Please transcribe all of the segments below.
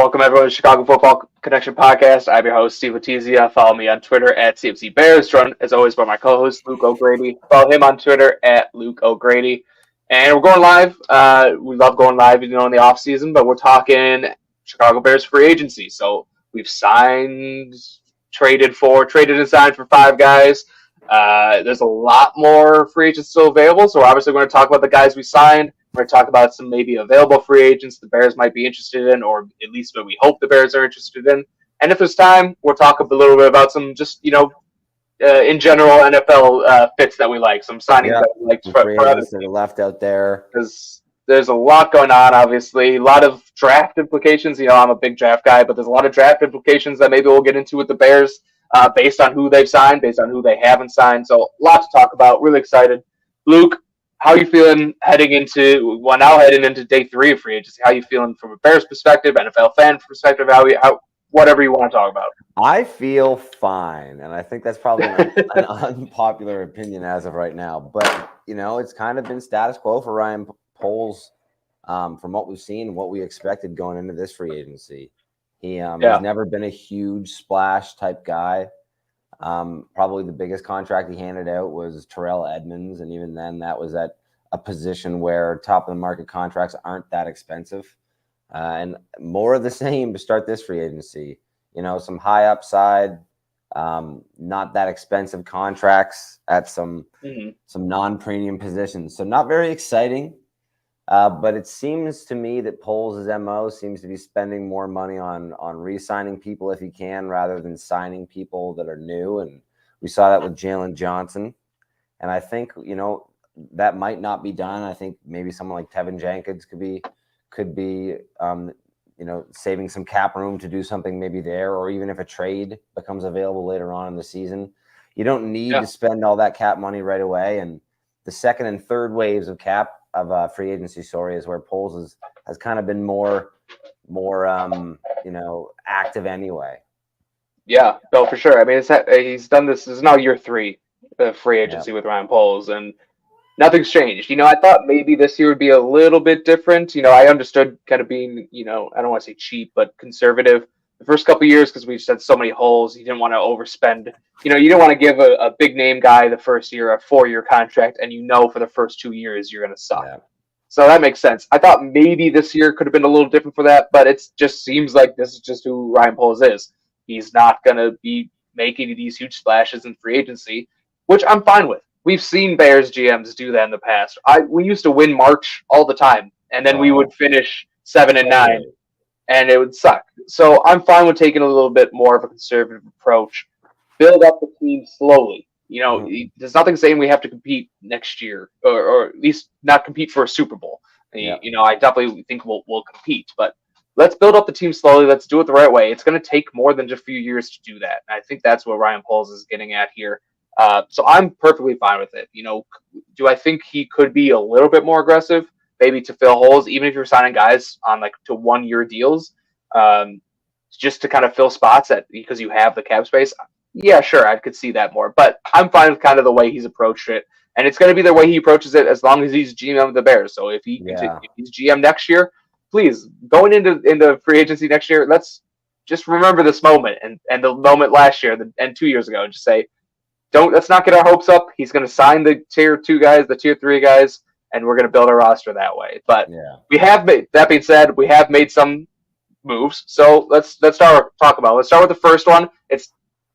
Welcome everyone to Chicago Football Connection Podcast. I'm your host, Steve Letizia. Follow me on Twitter at CFC Bears, joined as always by my co-host, Luke O'Grady. Follow him on Twitter at Luke O'Grady. And we're going live. We love going live, in the off season, but we're talking Chicago Bears free agency. So we've traded and signed for 5 guys. There's a lot more free agents still available, so we're obviously going to talk about the guys we signed. We're going to talk about some maybe available free agents the Bears might be interested in, or at least what we hope the Bears are interested in. And if there's time, we'll talk a little bit about some just, in general NFL fits that we like, some signings that we like for agents that are left out there. Because there's a lot going on, obviously. A lot of draft implications. I'm a big draft guy, but there's a lot of draft implications that maybe we'll get into with the Bears based on who they've signed, based on who they haven't signed. So a lot to talk about. Really excited. Luke, how are you feeling heading into day 3 of free agency? How are you feeling from a Bears perspective, NFL fan perspective, whatever you want to talk about? I feel fine, and I think that's probably an unpopular opinion as of right now. But, it's kind of been status quo for Ryan Poles from what we've seen and what we expected going into this free agency. He has never been a huge splash type guy. Probably the biggest contract he handed out was Terrell Edmunds, and even then that was at a position where top of the market contracts aren't that expensive. And more of the same to start this free agency. Some high upside, not that expensive contracts at some non-premium positions. So not very exciting. But it seems to me that Poles' MO seems to be spending more money on re-signing people if he can, rather than signing people that are new. And we saw that with Jalen Johnson. And I think, that might not be done. I think maybe someone like Tevin Jenkins could be saving some cap room to do something maybe there, or even if a trade becomes available later on in the season. You don't need to spend all that cap money right away. And the second and third waves of free agency, is where Poles has kind of been more active anyway. Yeah, no, for sure. I mean, he's done this. This is now year 3 of free agency with Ryan Poles, and nothing's changed. I thought maybe this year would be a little bit different. I understood kind of being, I don't want to say cheap, but conservative the first couple of years because we just had so many holes. You didn't want to overspend. You didn't want to give a big name guy the first year a 4-year contract, and for the first 2 years you're going to suck. Yeah. So that makes sense. I thought maybe this year could have been a little different for that, but it just seems like this is just who Ryan Poles is. He's not going to be making these huge splashes in free agency, which I'm fine with. We've seen Bears GMs do that in the past. We used to win March all the time, and then we would finish 7-9, and it would suck. So I'm fine with taking a little bit more of a conservative approach. Build up the team slowly. There's nothing saying we have to compete next year, or at least not compete for a Super Bowl. Yeah. I definitely think we'll compete, but let's build up the team slowly. Let's do it the right way. It's going to take more than just a few years to do that. And I think that's what Ryan Poles is getting at here. So I'm perfectly fine with it. Do I think he could be a little bit more aggressive, maybe to fill holes, even if you're signing guys on to 1-year deals, just to kind of fill spots because you have the cap space? Yeah, sure, I could see that more. But I'm fine with kind of the way he's approached it, and it's going to be the way he approaches it as long as he's GM of the Bears. So if he's GM next year, please, going into free agency next year, let's just remember this moment and the moment last year and 2 years ago, and just say, let's not get our hopes up. He's going to sign the tier 2 guys, the tier 3 guys, and we're going to build a roster that way. But we have made, that being said, we have made some moves. So let's talk about it. Let's start with the first one. It's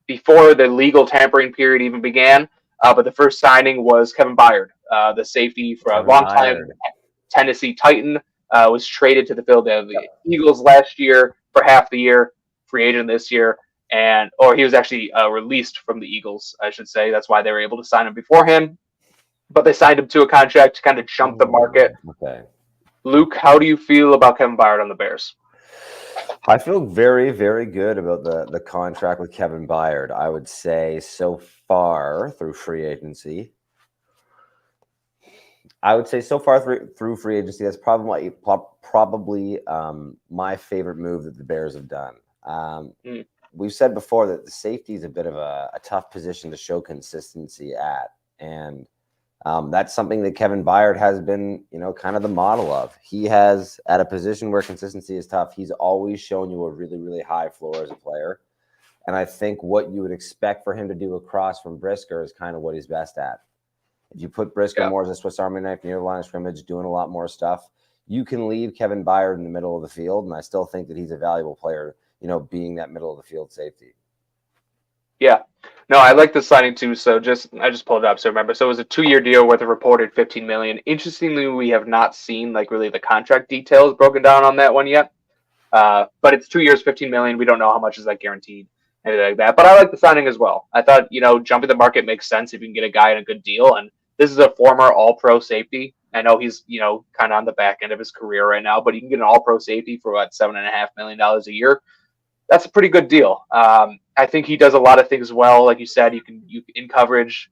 before the legal tampering period even began. But the first signing was Kevin Byard, the safety for a long time Tennessee Titan, was traded to the Philadelphia Eagles last year for half the year, free agent this year. Or he was actually released from the Eagles, I should say. That's why they were able to sign him before him. But they signed him to a contract to kind of jump the market. Okay. Luke, how do you feel about Kevin Byard on the Bears? I feel very, very good about the contract with Kevin Byard. I would say so far through free agency. Through free agency, that's probably my favorite move that the Bears have done. We've said before that the safety is a bit of a tough position to show consistency at. And That's something that Kevin Byard has been, kind of the model of. He has, at a position where consistency is tough, he's always shown you a really, really high floor as a player. And I think what you would expect for him to do across from Brisker is kind of what he's best at. If you put Brisker more as a Swiss Army knife near the line of scrimmage, doing a lot more stuff, you can leave Kevin Byard in the middle of the field, and I still think that he's a valuable player, being that middle of the field safety. Yeah. No, I like the signing too. So I just pulled it up. So remember, so it was a 2-year deal with a reported $15 million. Interestingly, we have not seen like really the contract details broken down on that one yet. But it's 2 years, $15 million. We don't know how much is that guaranteed, anything like that. But I like the signing as well. I thought, jumping the market makes sense if you can get a guy in a good deal. And this is a former All-Pro safety. I know he's, kind of on the back end of his career right now, but you can get an All-Pro safety for about $7.5 million a year. That's a pretty good deal. I think he does a lot of things well. Like you said, you can in coverage,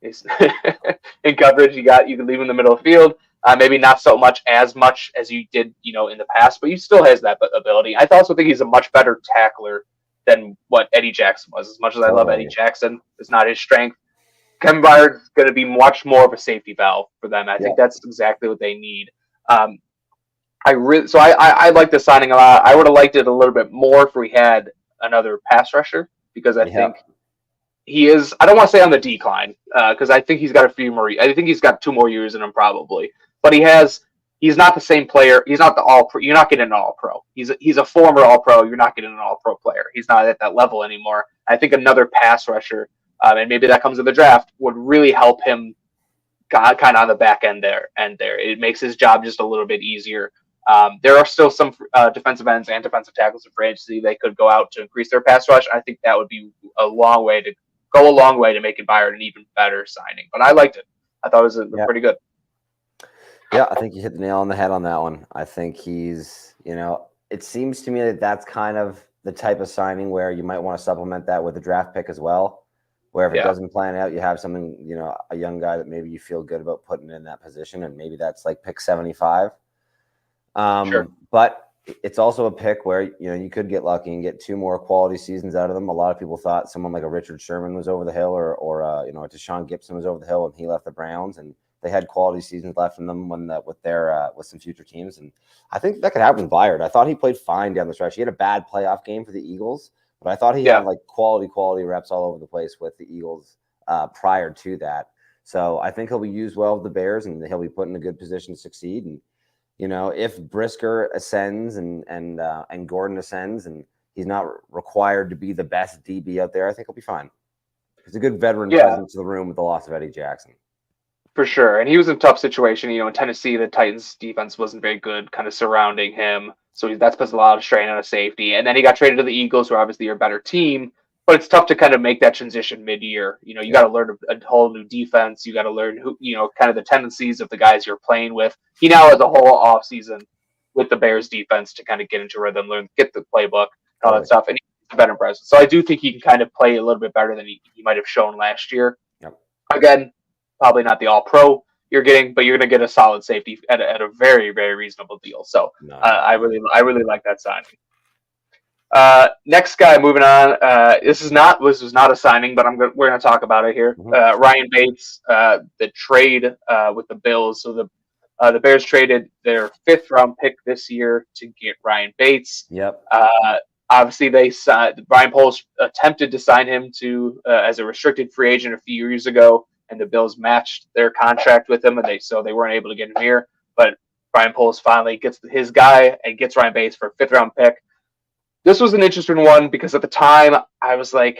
in coverage, you can leave him in the middle of the field. Maybe not as much as you did, in the past, but he still has that ability. I also think he's a much better tackler than what Eddie Jackson was. As much as I love Eddie Jackson, it's not his strength. Kevin Byard's going to be much more of a safety valve for them. I think that's exactly what they need. I like the signing a lot. I would have liked it a little bit more if we had another pass rusher, because I think he is. I don't want to say on the decline, because I think he's got a few more. I think he's got 2 more years in him probably, but he's not the same player. He's not the All-Pro. You're not getting an All-Pro. He's a former All-Pro. You're not getting an All-Pro player. He's not at that level anymore. I think another pass rusher, and maybe that comes in the draft, would really help him kind of on the back end there. It makes his job just a little bit easier. There are still some defensive ends and defensive tackles in free agency they could go out to increase their pass rush. I think that would be a long way to making Byard an even better signing. But I liked it. I thought it was pretty good. Yeah, I think you hit the nail on the head on that one. I think he's, it seems to me that that's kind of the type of signing where you might want to supplement that with a draft pick as well, where if it doesn't plan out, you have something, a young guy that maybe you feel good about putting in that position, and maybe that's like pick 75. Sure. But it's also a pick where, you could get lucky and get 2 more quality seasons out of them. A lot of people thought someone like a Richard Sherman was over the hill, or Deshaun Gibson was over the hill, and he left the Browns, and they had quality seasons left in them with some future teams. And I think that could happen with Byard. I thought he played fine down the stretch. He had a bad playoff game for the Eagles, but I thought he had like quality reps all over the place with the Eagles prior to that. So I think he'll be used well with the Bears, and he'll be put in a good position to succeed. And if Brisker ascends and Gordon ascends, and he's not required to be the best DB out there, I think he'll be fine. He's a good veteran presence to the room with the loss of Eddie Jackson. For sure. And he was in a tough situation. In Tennessee, the Titans defense wasn't very good, kind of surrounding him. So that's puts a lot of strain on a safety. And then he got traded to the Eagles, who are obviously a better team. But it's tough to kind of make that transition mid-year. You got to learn a whole new defense. You got to learn who, kind of the tendencies of the guys you're playing with. He now has a whole offseason with the Bears defense to kind of get into rhythm, get the playbook, all that stuff. And he's a better presence. So I do think he can kind of play a little bit better than he might have shown last year. Yep. Again, probably not the All-Pro you're getting, but you're going to get a solid safety at a very, very reasonable deal. So I really like that signing. Next guy, moving on. This was not a signing, but we're going to talk about it here. Mm-hmm. Ryan Bates, the trade with the Bills. So the Bears traded their 5th round pick this year to get Ryan Bates. Yep. Obviously, Ryan Poles attempted to sign him as a restricted free agent a few years ago, and the Bills matched their contract with him, and they weren't able to get him here. But Ryan Poles finally gets his guy and gets Ryan Bates for a 5th round pick. This was an interesting one because at the time I was like,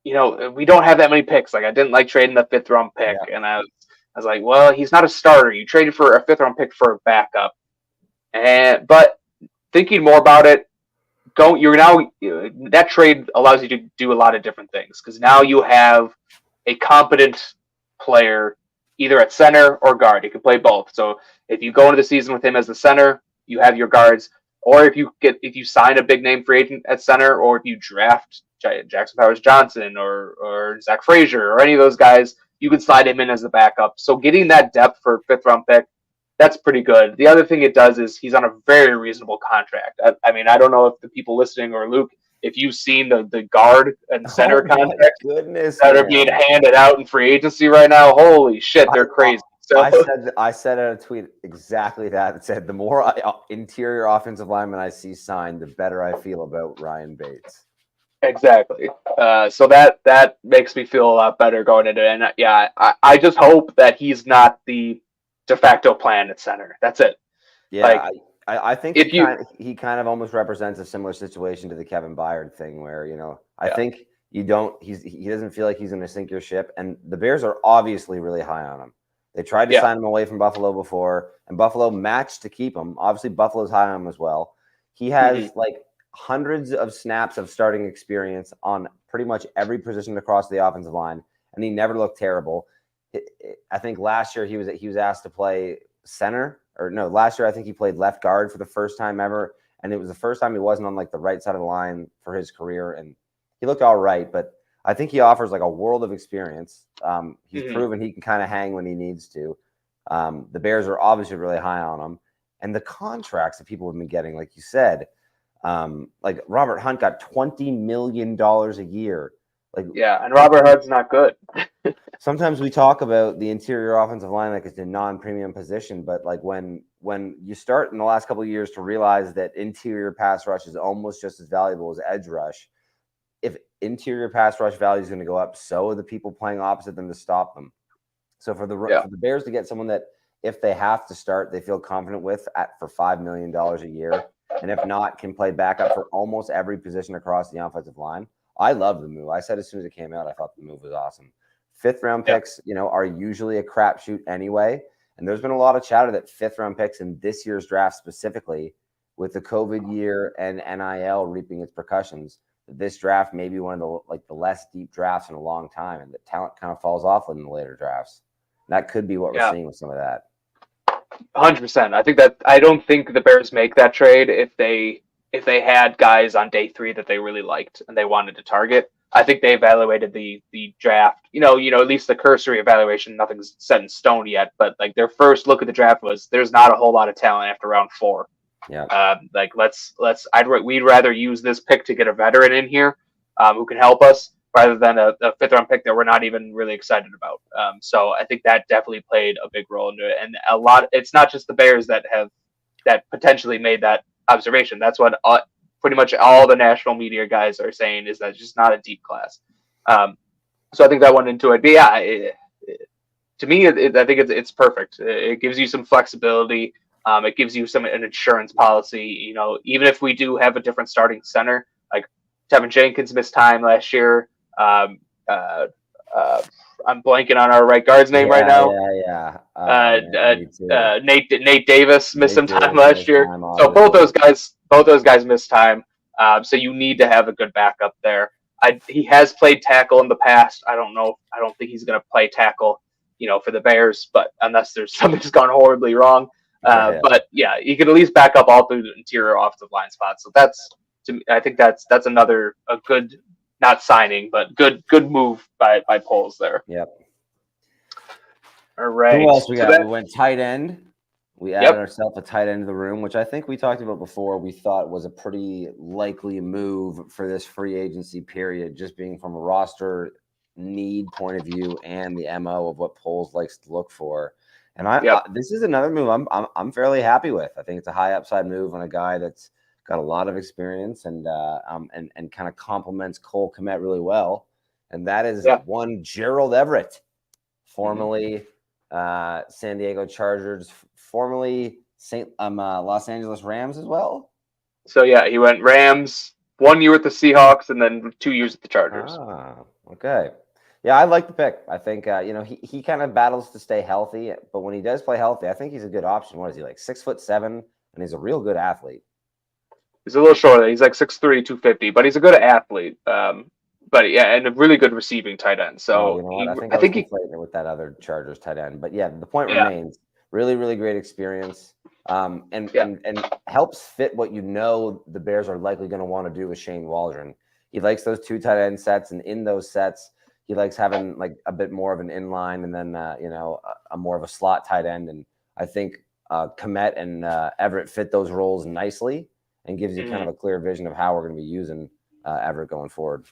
we don't have that many picks. Like, I didn't like trading the 5th round pick, and I was like, well, he's not a starter. You traded for a 5th round pick for a backup, but thinking more about it, that trade allows you to do a lot of different things, because now you have a competent player either at center or guard. He can play both. So if you go into the season with him as the center, you have your guards. Or if you sign a big name free agent at center, or if you draft Jackson Powers Johnson or Zach Frazier or any of those guys, you can slide him in as the backup. So getting that depth for a 5th round pick, that's pretty good. The other thing it does is he's on a very reasonable contract. I mean, I don't know if the people listening or Luke if you've seen the guard and center Oh my contracts goodness, that are being man. handed out in free agency right now, holy shit, they're I, crazy. So I said in a tweet exactly that. It said the more interior offensive linemen I see signed, the better I feel about Ryan Bates. exactly. So that makes me feel a lot better going into it. And yeah, I just hope that he's not the de facto plan at center. That's it. Like Yeah, I think if you, he kind of almost represents a similar situation to the Kevin Byard thing, where I yeah, think he doesn't feel like he's going to sink your ship, and the Bears are obviously really high on him. They tried to yeah, sign him away from Buffalo before, and Buffalo matched to keep him. Obviously, Buffalo's high on him as well. He mhm, has like hundreds of snaps of starting experience on pretty much every position across the offensive line, and he never looked terrible. I think last year he was asked to play center, or no, last year I think he played left guard for the first time ever, and it was the first time he wasn't on like the right side of the line for his career, and he looked all right. But I think he offers like a world of experience. He's mhm. proven he can kind of hang when he needs to. The Bears are obviously really high on him, and the contracts that people have been getting, like you said, like Robert Hunt got $20 million a year. Like Yeah, and Robert Hunt's not good. sometimes we talk about the interior offensive line like it's a non-premium position, but like when you start in the last couple of years to realize that interior pass rush is almost just as valuable as edge rush, if interior pass rush value is going to go up, so are the people playing opposite them to stop them. So Yeah, for the Bears to get someone that if they have to start, they feel confident with at for $5 million a year, and if not, can play backup for almost every position across the offensive line. I love the move. I said as soon as it came out, I thought the move was awesome. Fifth round yeah, picks, are usually a crapshoot anyway. And there's been a lot of chatter that fifth round picks in this year's draft specifically, with the COVID year and NIL reaping its percussions, this draft may be one of the less deep drafts in a long time, and the talent kind of falls off in the later drafts. That could be what we're yeah. seeing with some of that. 100%. I don't think the Bears make that trade if they had guys on day 3 that they really liked and they wanted to target. I think they evaluated the draft. At least the cursory evaluation. Nothing's set in stone yet, but like their first look at the draft was there's not a whole lot of talent after round 4. Yeah. Like we'd rather use this pick to get a veteran in here who can help us rather than a fifth round pick that we're not even really excited about. So I think that definitely played a big role into it. And it's not just the Bears that potentially made that observation. That's what pretty much all the national media guys are saying, is that it's just not a deep class. So I think that went into it. But yeah, to me, I think it's perfect. It gives you some flexibility. It gives you an insurance policy. Even if we do have a different starting center, like Tevin Jenkins missed time last year. Um, uh, I'm blanking on our right guard's name right now. Yeah. Me too. Nate Davis missed Nate some time Davis last missed year. time, So both obviously. those guys missed time. So you need to have a good backup there. He has played tackle in the past. I don't know. I don't think he's going to play tackle, for the Bears, but unless there's something's gone horribly wrong. Yeah. But yeah, he could at least back up all through the interior offensive line spots. So I think that's another a good, not signing, but good move by Poles there. Yep. All right. Who else we So got? We went tight end. We added yep. ourselves a tight end to the room, which I think we talked about before. We thought was a pretty likely move for this free agency period, just being from a roster need point of view and the MO of what Poles likes to look for. And this is another move I'm fairly happy with. I think it's a high upside move on a guy that's got a lot of experience and kind of complements Cole Kmet really well. And that is one Gerald Everett, formerly San Diego Chargers, formerly Los Angeles Rams as well. So yeah, he went Rams, 1 year with the Seahawks, and then 2 years with the Chargers. Okay. Yeah, I like the pick. I think he kind of battles to stay healthy, but when he does play healthy, I think he's a good option. What is he, like 6'7", and he's a real good athlete. He's a little shorter. He's like 6'3", 250, but he's a good athlete. But yeah, and a really good receiving tight end. So you know what? I think he played with that other Chargers tight end. But yeah, the point remains. Really, really great experience. And helps fit what the Bears are likely going to want to do with Shane Waldron. He likes those 2 tight end sets, and in those sets, he likes having like a bit more of an inline and then a more of a slot tight end. And I think Kmet and Everett fit those roles nicely and gives you kind of a clear vision of how we're going to be using Everett going forward.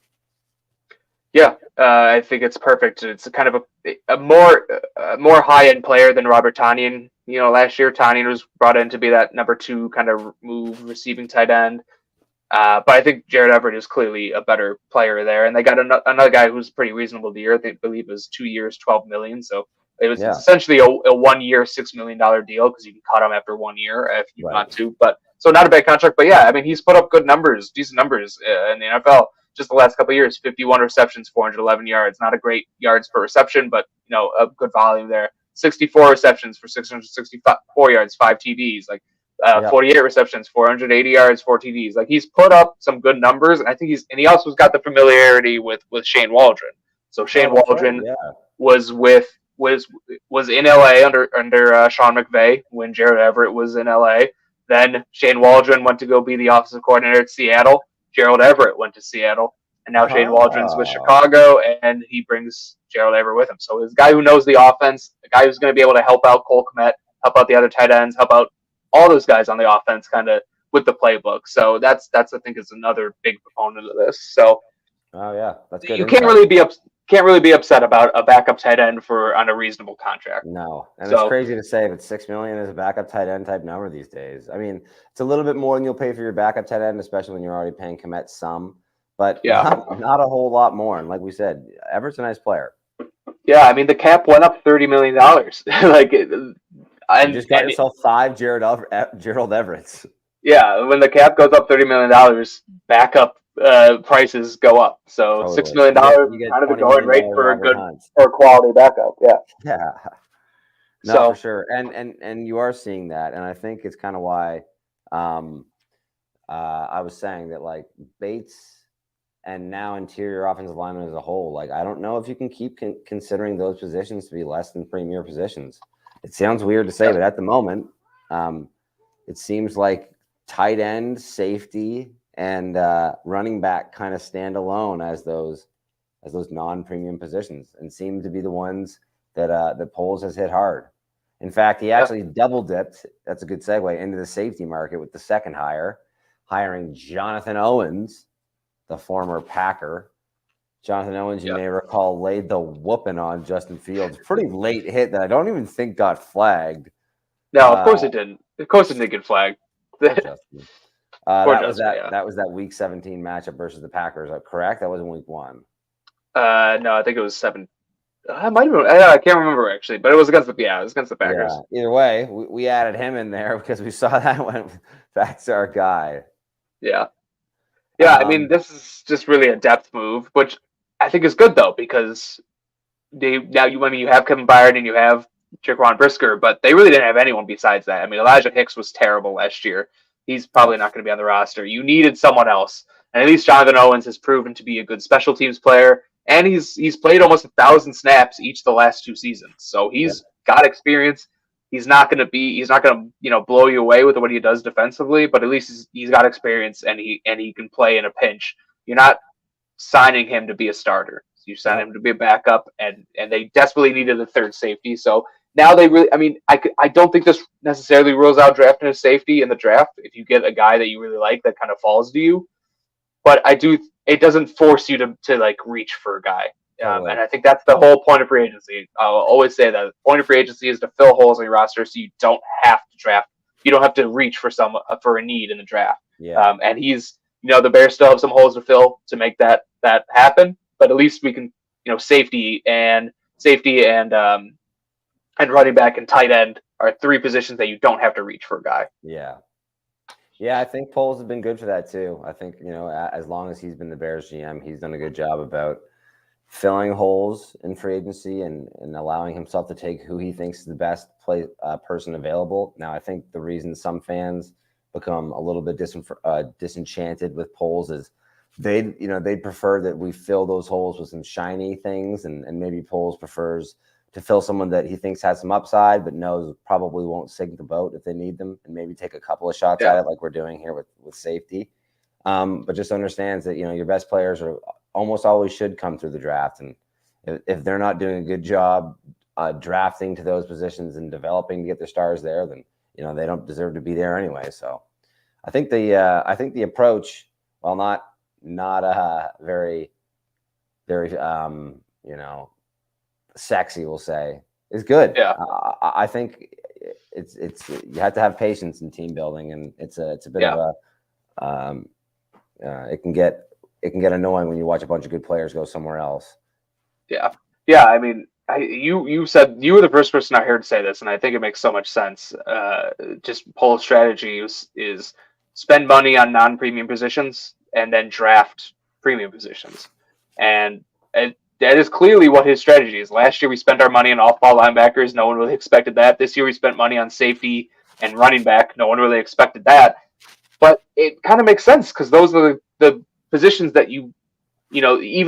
Yeah, I think it's perfect. It's kind of a more high end player than Robert Tonyan. Last year Tonyan was brought in to be that number two kind of move receiving tight end. But I think Jared Everett is clearly a better player there, and they got another guy who's pretty reasonable the year. They believe it was 2 years, 12 million. So it's essentially a 1 year, $6 million deal because you can cut him after 1 year if you want to. But so not a bad contract. But yeah, I mean he's put up good numbers, decent numbers in the NFL just the last couple of years. 51 receptions, 411 yards. Not a great yards per reception, but a good volume there. 64 receptions for 664 yards, 5 TDs. 48 receptions, 480 yards, 4 TDs. Like he's put up some good numbers, and I think he also got the familiarity with Shane Waldron. So Shane Waldron was in LA under Sean McVay when Jared Everett was in LA. Then Shane Waldron went to go be the offensive coordinator at Seattle. Gerald Everett went to Seattle, and now Shane Waldron's with Chicago, and he brings Gerald Everett with him. So he's a guy who knows the offense, a guy who's going to be able to help out Cole Kmet, help out the other tight ends, help out all those guys on the offense kind of with the playbook. So that's I think is another big proponent of this. So that's good. You can't really be upset about a backup tight end on a reasonable contract. No, and it's crazy to say, but $6 million is a backup tight end type number these days. I mean, it's a little bit more than you'll pay for your backup tight end, especially when you're already paying Kmet some, but not a whole lot more. And like we said, Everett's a nice player. Yeah, I mean the cap went up $30 million. You just got yourself 5 Gerald Everetts. Yeah, when the cap goes up $30 million, backup prices go up. So $6 million kind of the going rate for a quality backup. Yeah. No, for sure. And you are seeing that, and I think it's kind of why I was saying that like Bates and now interior offensive linemen as a whole. Like I don't know if you can keep considering those positions to be less than premier positions. It sounds weird to say, but at the moment, it seems like tight end, safety, and running back kind of stand alone as those non-premium positions, and seem to be the ones that Poles has hit hard. In fact, he actually double dipped. That's a good segue into the safety market with the second hiring Jonathan Owens, the former Packer. Jonathan Owens, you may recall, laid the whooping on Justin Fields. Pretty late hit that I don't even think got flagged. No, of course it didn't. Of course it didn't get flagged. That was that Week 17 matchup versus the Packers. Correct? That wasn't Week 1. No, I think it was 7. I might have been. I can't remember actually, but it was against the Packers. Yeah. Either way, we added him in there because we saw that went back to our guy. Yeah. I mean, this is just really a depth move, which I think is good though, because you have Kevin Byard and you have Jaquan Brisker, but they really didn't have anyone besides that. I mean, Elijah Hicks was terrible last year. He's probably not going to be on the roster. You needed someone else, and at least Jonathan Owens has proven to be a good special teams player, and he's played almost 1,000 snaps each of the last 2 seasons, so he's got experience. He's not going to blow you away with what he does defensively, but at least he's got experience and he can play in a pinch. You're not signing him to be a starter. You sign him to be a backup, and they desperately needed a third safety. So now they really, I mean, I don't think this necessarily rules out drafting a safety in the draft if you get a guy that you really like that kind of falls to you. But it doesn't force you to like reach for a guy. And I think that's the whole point of free agency. I'll always say that the point of free agency is to fill holes in your roster, so you don't have to draft. You don't have to reach for a need in the draft. And the Bears still have some holes to fill to make that happen. But at least we can, safety and running back and tight end are 3 positions that you don't have to reach for a guy. Yeah, I think Poles has been good for that too. I think, as long as he's been the Bears GM, he's done a good job about filling holes in free agency and allowing himself to take who he thinks is the best person available. Now, I think the reason some fans become a little bit disenchanted with Poles is they'd prefer that we fill those holes with some shiny things, and maybe Poles prefers to fill someone that he thinks has some upside but knows probably won't sink the boat if they need them, and maybe take a couple of shots at it like we're doing here with safety. But just understands that your best players are almost always should come through the draft, and if they're not doing a good job drafting to those positions and developing to get their stars there, then they don't deserve to be there anyway. So I think the approach, while not not very, very, sexy, we'll say, is good. Yeah. I think it's you have to have patience in team building, and it's a bit Yeah. of a it can get annoying when you watch a bunch of good players go somewhere else. Yeah. Yeah. I mean, you said you were the first person I heard say this, and I think it makes so much sense. Just Poles' strategy is spend money on non-premium positions and then draft premium positions, and that is clearly what his strategy is. Last year we spent our money on off-ball linebackers. No one really expected that. This year we spent money on safety and running back. No one really expected that. But it kind of makes sense because those are the positions that even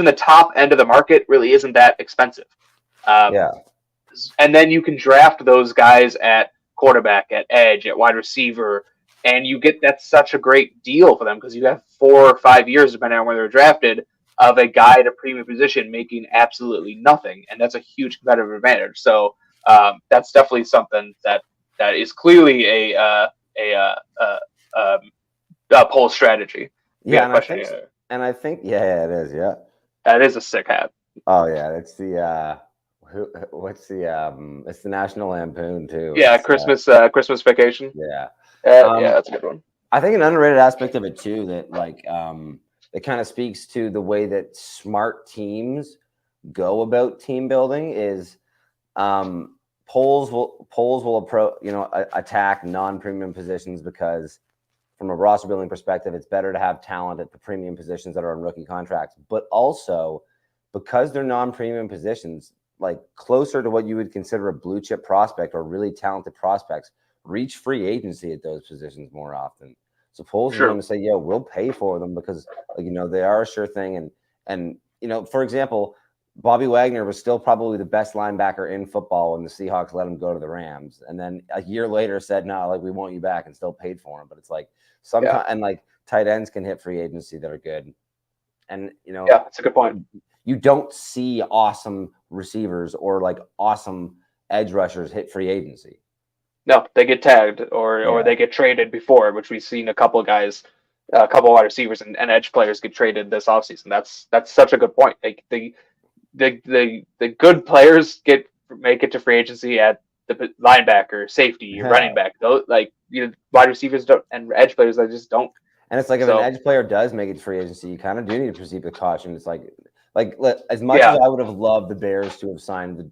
the top end of the market really isn't that expensive. Yeah. And then you can draft those guys at quarterback, at edge, at wide receiver, and that's such a great deal for them because you have 4 or 5 years, depending on where they're drafted, of a guy at a premium position making absolutely nothing, and that's a huge competitive advantage. So that's definitely something that is clearly a Poles strategy. Yeah, and I think yeah, it is. Yeah, that is a sick hat. Oh yeah, it's the it's the National Lampoon too. Yeah, it's, Christmas Vacation. Yeah, yeah, that's a good one. I think an underrated aspect of it too that it kind of speaks to the way that smart teams go about team building is Poles will approach attack non-premium positions because from a roster building perspective, it's better to have talent at the premium positions that are on rookie contracts, but also because they're non-premium positions, like closer to what you would consider a blue chip prospect or really talented prospects, reach free agency at those positions more often. So Poles is going to say, "Yo, we'll pay for them because they are a sure thing." And for example, Bobby Wagner was still probably the best linebacker in football when the Seahawks let him go to the Rams, and then a year later said, "No, we want you back," and still paid for him. But it's like sometimes and tight ends can hit free agency that are good, and yeah, that's a good point. You don't see awesome receivers or awesome edge rushers hit free agency. No, they get tagged or they get traded before, which we've seen a couple of guys, a couple of wide receivers and edge players get traded this offseason. That's such a good point. Like the good players make it to free agency at the linebacker, safety, running back. Those wide receivers don't, and edge players they just don't. And it's like if an edge player does make it to free agency, you kind of do need to proceed with caution. It's like as much as I would have loved the Bears to have signed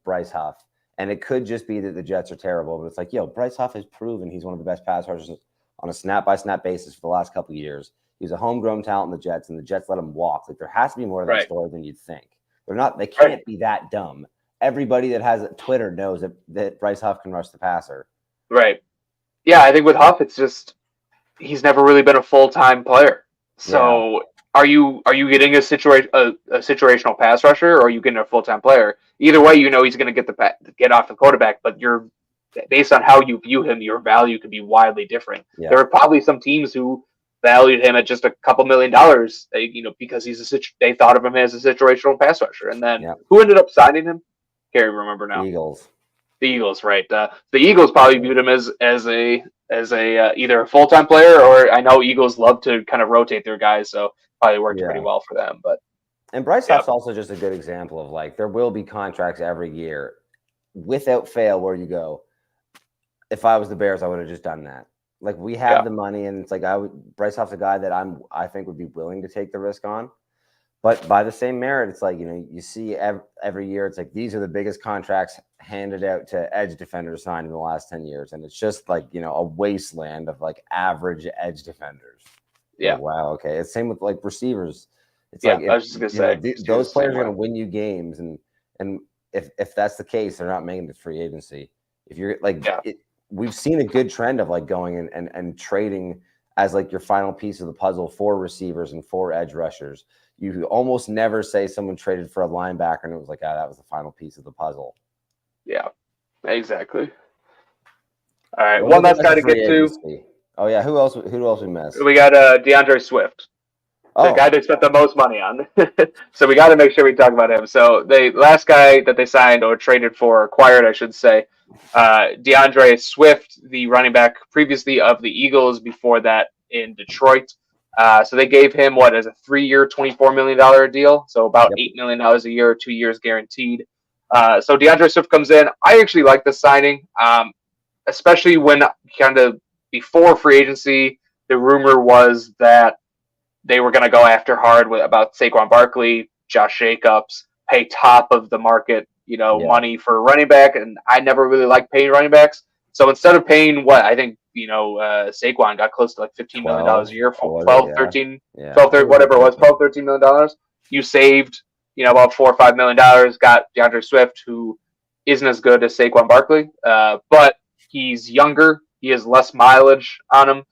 Bryce Huff, and it could just be that the Jets are terrible, but it's like, Bryce Huff has proven he's one of the best pass rushers on a snap-by-snap basis for the last couple of years. He's a homegrown talent in the Jets, and the Jets let him walk. Like there has to be more to that story than you'd think. They can't be that dumb. Everybody that has Twitter knows that Bryce Huff can rush the passer. Right. Yeah, I think with Huff, it's just he's never really been a full-time player. So are you getting a situational pass rusher, or are you getting a full-time player? Either way, he's going to get off the quarterback, but you're based on how you view him, your value could be wildly different. Yeah. There are probably some teams who valued him at just a couple $1 million, because they thought of him as a situational pass rusher. And then who ended up signing him? Can't remember now. The Eagles, right? The Eagles probably viewed him as either a full-time player, or I know Eagles love to kind of rotate their guys, so probably worked pretty well for them. And Bryce Huff's also just a good example of there will be contracts every year, without fail, where you go, if I was the Bears, I would have just done that. We have the money, and it's Bryce Huff's a guy that I think would be willing to take the risk on. But by the same merit, it's you see every year, it's these are the biggest contracts handed out to edge defenders signed in the last 10 years. And it's just a wasteland of average edge defenders. Yeah. Wow. Okay. It's same with receivers. It's I was just going to say, those players are going to win you games. And if that's the case, they're not making the free agency. If you're we've seen a good trend of going and trading as your final piece of the puzzle for receivers and for edge rushers. You almost never say someone traded for a linebacker and it was that was the final piece of the puzzle. Yeah, exactly. All right, one last guy to get to. Oh yeah, who else we missed? We got DeAndre Swift, the guy they spent the most money on. So we got to make sure we talk about him. So the last guy that they signed or traded for, acquired, I should say, DeAndre Swift, the running back previously of the Eagles, before that in Detroit. So they gave him as a 3-year, $24 million deal. So about Yep. $8 million a year, 2 years guaranteed. So DeAndre Swift comes in. I actually like this signing, especially when kind of before free agency, the rumor was that they were going to go after hard about Saquon Barkley, Josh Jacobs, pay top of the market, money for running back. And I never really liked paying running backs. So instead of paying I think, Saquon got close to like $15 million a year, 12, 13, 12, 13, whatever it was, $12, $13 million. You saved, about $4 or $5 million, got DeAndre Swift, who isn't as good as Saquon Barkley, but he's younger. He has less mileage on him.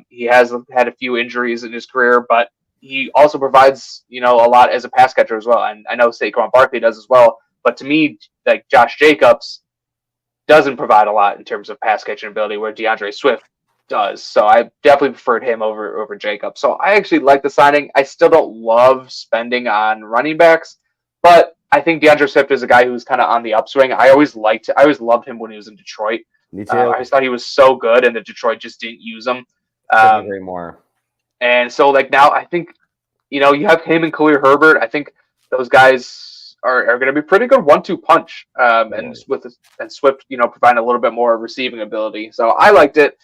He has had a few injuries in his career, but he also provides, a lot as a pass catcher as well. And I know Saquon Barkley does as well. But to me, like Josh Jacobs doesn't provide a lot in terms of pass catching ability, where DeAndre Swift does. So I definitely preferred him over Jacobs. So I actually like the signing. I still don't love spending on running backs, but I think DeAndre Swift is a guy who's kind of on the upswing. I always loved him when he was in Detroit. Me too. I just thought he was so good, and the Detroit just didn't use him. Couldn't agree more. And so, now I think, you have him and Khalil Herbert. I think those guys are going to be pretty good 1-2 punch. And Swift, providing a little bit more receiving ability. So I liked it.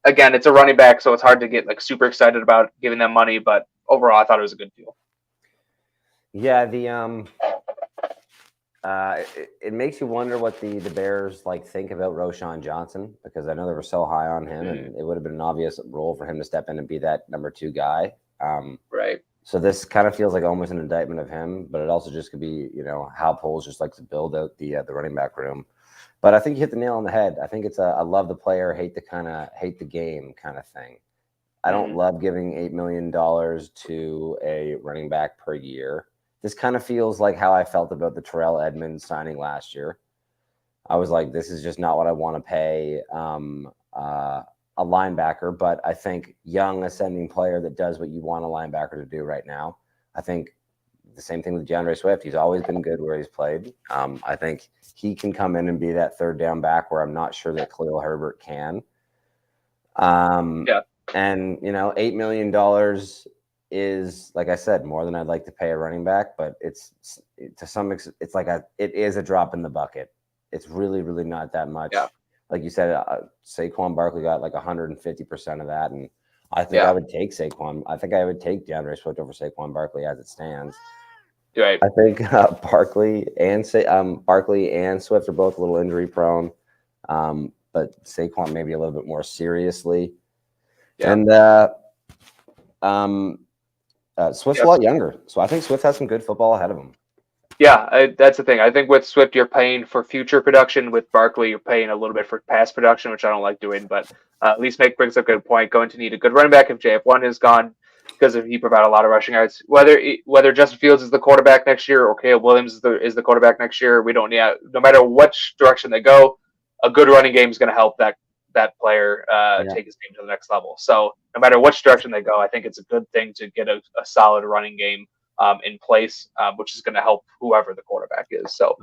Again, it's a running back, so it's hard to get super excited about giving them money. But overall, I thought it was a good deal. Yeah, it makes you wonder what the Bears think about Roschon Johnson, because I know they were so high on him, and it would have been an obvious role for him to step in and be that number 2 guy. Right. So this kind of feels like almost an indictment of him, but it also just could be, how Poles just likes to build out the running back room. But I think you hit the nail on the head. I think it's I love the player, hate the game kind of thing. I don't love giving $8 million to a running back per year. This kind of feels like how I felt about the Terrell Edmonds signing last year. I was like, this is just not what I want to pay a linebacker, but I think young ascending player that does what you want a linebacker to do right now. I think the same thing with DeAndre Swift. He's always been good where he's played. I think he can come in and be that third down back where I'm not sure that Khalil Herbert can. And $8 million is, like I said, more than I'd like to pay a running back, but it's to some extent, it is a drop in the bucket. It's really, really not that much. Yeah. Like you said, Saquon Barkley got 150% of that, and I think I would take Saquon. I think I would take DeAndre Swift over Saquon Barkley as it stands. Right. I think Barkley and Swift are both a little injury prone, but Saquon maybe a little bit more seriously. Yeah. And Swift's a lot younger, so I think Swift has some good football ahead of him. Yeah, that's the thing. I think with Swift, you're paying for future production. With Barkley, you're paying a little bit for past production, which I don't like doing. But at least brings up a good point. Going to need a good running back if JF1 is gone, because if he provide a lot of rushing yards. Whether Justin Fields is the quarterback next year or Caleb Williams is the quarterback next year, we don't need. No matter which direction they go, a good running game is going to help that player take his game to the next level. So no matter which direction they go, I think it's a good thing to get a solid running game in place, which is going to help whoever the quarterback is. So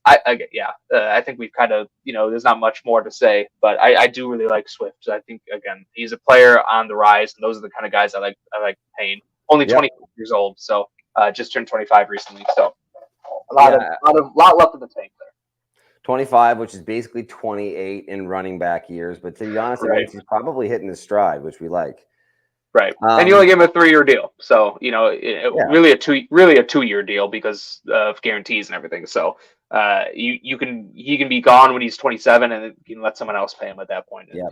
I think we've kind of, there's not much more to say, but I do really like Swift. I think, again, he's a player on the rise, and those are the kind of guys I like paying. Only 20 years old, so just turned 25 recently. So a lot left in the tank there. 25, which is basically 28 in running back years, but to be honest, he's probably hitting his stride, which we like. Right, and you only give him a 3-year deal, so really a 2-year deal because of guarantees and everything. So he can be gone when he's 27, and you can let someone else pay him at that point. Yeah.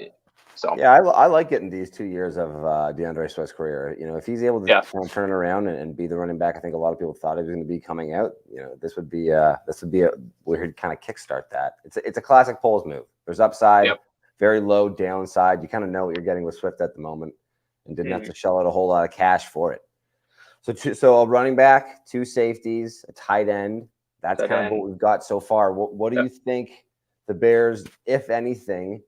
So I like getting these 2 years of DeAndre Swift's career. If he's able to turn around and be the running back, I think a lot of people thought he was going to be coming out. This would be a weird kind of kickstart that. It's a classic Poles move. There's upside, very low downside. You kind of know what you're getting with Swift at the moment, and didn't have to shell out a whole lot of cash for it. So a running back, 2 safeties, a tight end. That's kind of what we've got so far. What do you think the Bears, if anything,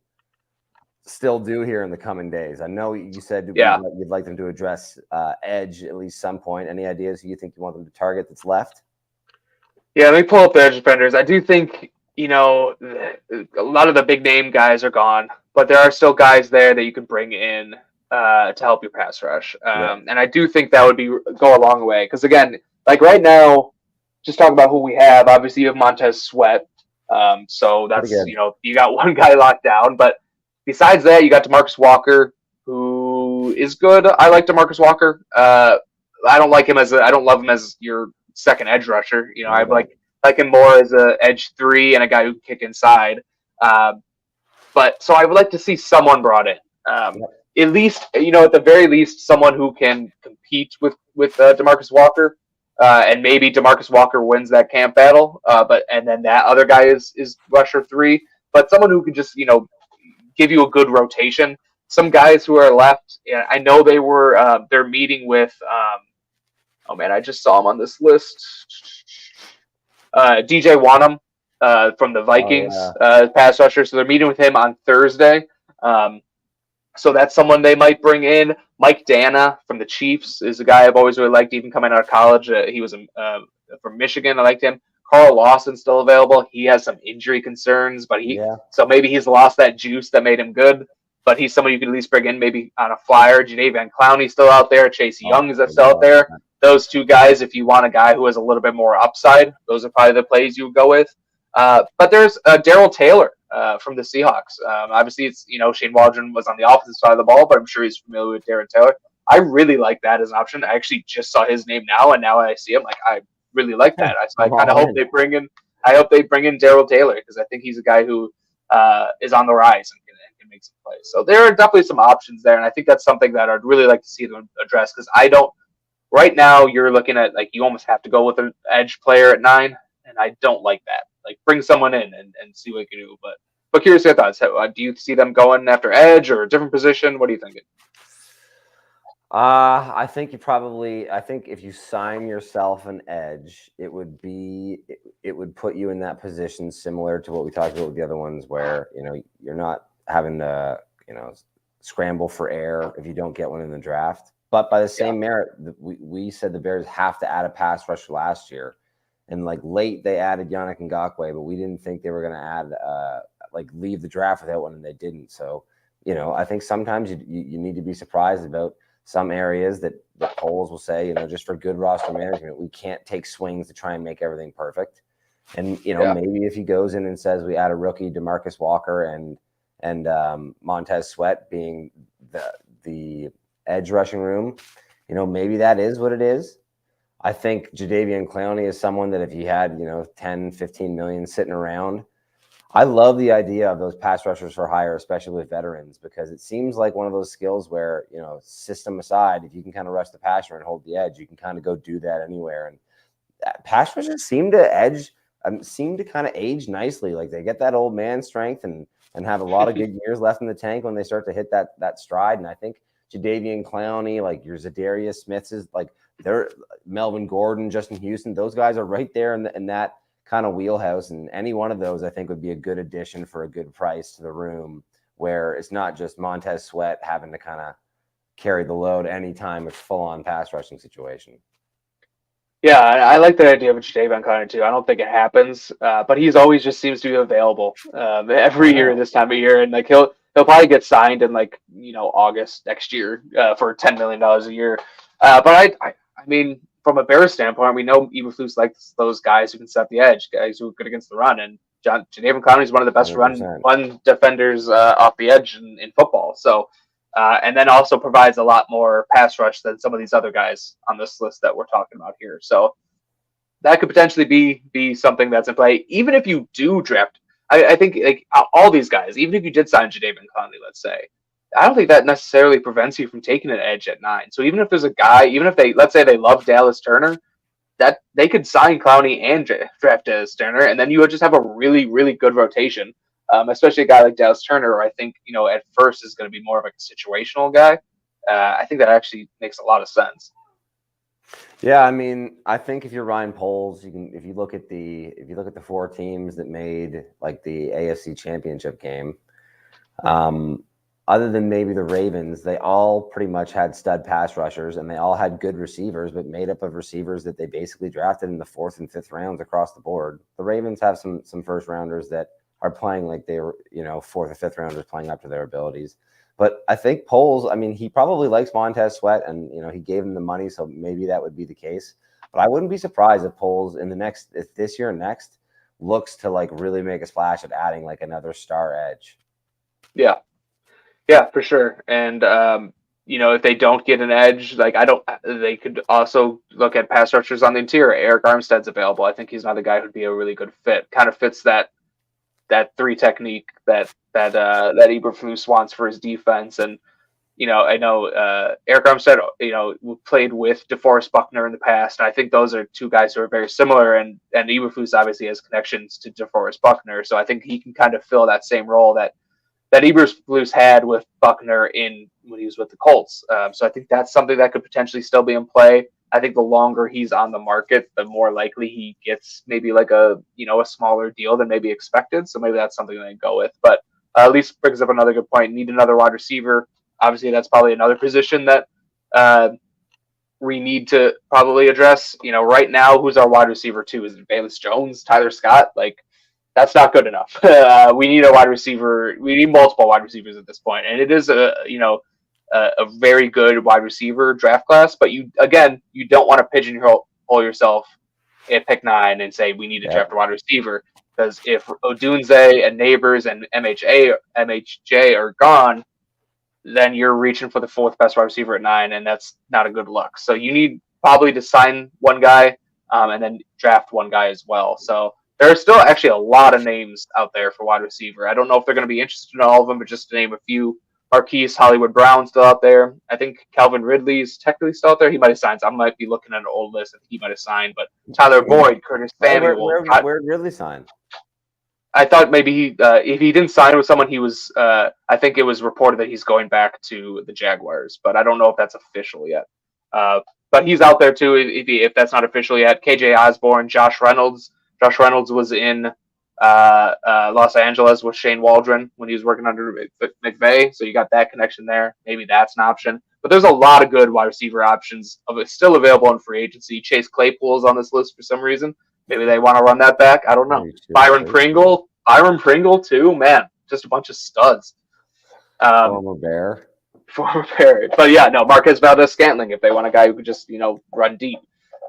still do here in the coming days? I know you said you'd like them to address edge at least some point. Any ideas who you think you want them to target that's left? Yeah, let me pull up the edge defenders. I do think, a lot of the big name guys are gone, but there are still guys there that you could bring in to help your pass rush. And I do think that would go a long way because again, like right now, just talking about who we have. Obviously, you have Montez Sweat. So that's you got one guy locked down. But besides that, you got DeMarcus Walker, who is good. I like DeMarcus Walker. I don't like him I don't love him as your second edge rusher. I like him more as a edge 3 and a guy who can kick inside. But so I would like to see someone brought in. At least, at the very least, someone who can compete with DeMarcus Walker. And maybe DeMarcus Walker wins that camp battle, and then that other guy is rusher 3. But someone who can just give you a good rotation. Some guys who are left, I know they're meeting with. Oh man, I just saw him on this list. DJ Wanham from the Vikings pass rusher. So they're meeting with him on Thursday. So that's someone they might bring in. Mike Dana from the Chiefs is a guy I've always really liked, even coming out of college. He was from Michigan. I liked him. Carl Lawson's still available. He has some injury concerns, but so maybe he's lost that juice that made him good. But he's someone you could at least bring in maybe on a flyer. Jadeveon Clowney's still out there. Chase Young is still out there. Those two guys, if you want a guy who has a little bit more upside, those are probably the plays you would go with. But there's Darrell Taylor from the Seahawks. Obviously, it's Shane Waldron was on the opposite side of the ball, but I'm sure he's familiar with Darrell Taylor. I really like that as an option. I actually just saw his name now, and now I see him, I really like that. I kind of hope they bring in. I hope they bring in Darrell Taylor because I think he's a guy who is on the rise and can make some plays. So there are definitely some options there, and I think that's something that I'd really like to see them address because I don't. Right now, you're looking at you almost have to go with an edge player at 9, and I don't like that. Bring someone in and see what you can do. But curious your thoughts. Do you see them going after edge or a different position? What are you thinking? I think if you sign yourself an edge, it would put you in that position similar to what we talked about with the other ones, where you're not having to scramble for air if you don't get one in the draft. But by the same merit, we said the Bears have to add a pass rusher last year. And late, they added Yannick Ngakoue, but we didn't think they were going to add, leave the draft without one, and they didn't. So, I think sometimes you need to be surprised about some areas that polls will say, just for good roster management, we can't take swings to try and make everything perfect. And, maybe if he goes in and says we add a rookie, DeMarcus Walker and Montez Sweat being the edge rushing room, maybe that is what it is. I think Jadeveon Clowney is someone that if you had, 10, 15 million sitting around, I love the idea of those pass rushers for hire, especially with veterans, because it seems like one of those skills where, system aside, if you can kind of rush the passer and hold the edge, you can kind of go do that anywhere. And pass rushers seem to kind of age nicely. They get that old man strength and have a lot of good years left in the tank when they start to hit that stride. And I think Jadeveon Clowney, your Zadarius Smiths is they're Melvin Gordon, Justin Houston. Those guys are right there in that kind of wheelhouse. And any one of those, I think, would be a good addition for a good price to the room, where it's not just Montez Sweat having to kind of carry the load anytime it's full-on pass rushing situation. Yeah, I like the idea of Jadeveon Clowney too. I don't think it happens, but he's always just seems to be available every year this time of year, and he'll probably get signed in August next year for $10 million a year. But I mean, from a Bears standpoint, we know Eberflus likes those guys who can set the edge, guys who are good against the run, and Jadeveon Clowney is one of the best 100%. run defenders off the edge in football. So. And then also provides a lot more pass rush than some of these other guys on this list that we're talking about here. So that could potentially be something that's in play. Even if you do draft, I think all these guys, even if you did sign Jadeveon Clowney, let's say, I don't think that necessarily prevents you from taking an edge at 9. So even if there's a guy, even if let's say they love Dallas Turner, that they could sign Clowney and draft Dallas Turner, and then you would just have a really, really good rotation. Especially a guy like Dallas Turner, who I think, at first is going to be more of a situational guy. I think that actually makes a lot of sense. Yeah, I mean, I think if you're Ryan Poles, if you look at the 4 teams that made the AFC Championship game, other than maybe the Ravens, they all pretty much had stud pass rushers, and they all had good receivers, but made up of receivers that they basically drafted in the 4th and 5th rounds across the board. The Ravens have some first rounders that are playing like they were, 4th or 5th rounders playing up to their abilities. But I think Poles, I mean, he probably likes Montez Sweat, and he gave him the money, so maybe that would be the case. But I wouldn't be surprised if Poles if this year and next looks to like really make a splash at adding like another star edge. Yeah, for sure. And if they don't get an edge, they could also look at pass rushers on the interior. Eric Armstead's available. I think he's another guy who'd be a really good fit. Kind of fits that three technique that Eberflus wants for his defense. And I know Eric Armstead, played with DeForest Buckner in the past, and I think those are two guys who are very similar. And Eberflus obviously has connections to DeForest Buckner, so I think he can kind of fill that same role that Eberflus had with Buckner when he was with the Colts. So I think that's something that could potentially still be in play. I think the longer he's on the market, the more likely he gets maybe like a smaller deal than maybe expected. So maybe that's something they go with. But at least brings up another good point. Need another wide receiver. Obviously, that's probably another position that we need to probably address. Right now, who's our wide receiver 2? Is it Velus Jones, Tyler Scott? Like, that's not good enough. We need a wide receiver. We need multiple wide receivers at this point, and it is a very good wide receiver draft class. But you don't want to pigeonhole yourself at pick 9 and say we need to draft a wide receiver, because if Odunze and Neighbors and MHJ are gone, then you're reaching for the 4th best wide receiver at 9, and that's not a good look. So you need probably to sign one guy and then draft one guy as well. So there are still actually a lot of names out there for wide receiver. I don't know if they're going to be interested in all of them, but just to name a few: Marquise Hollywood Brown still out there. I think Calvin Ridley's technically still out there. He might have signed. I might be looking at an old list. I think he might have signed. But Tyler Boyd, Curtis Samuel. Where Ridley signed? I thought maybe if he didn't sign with someone, he was. I think it was reported that he's going back to the Jaguars, but I don't know if that's official yet. But he's out there too. If that's not official yet, KJ Osborne, Josh Reynolds. Josh Reynolds was in Los Angeles with Shane Waldron when he was working under McVay, so you got that connection there. Maybe that's an option. But there's a lot of good wide receiver options still available in free agency. Chase Claypool is on this list for some reason. Maybe they want to run that back. I don't know. Byron Pringle too. Man, just a bunch of studs. Former Bear. But yeah, no, Marquez Valdez-Scantling if they want a guy who could just run deep.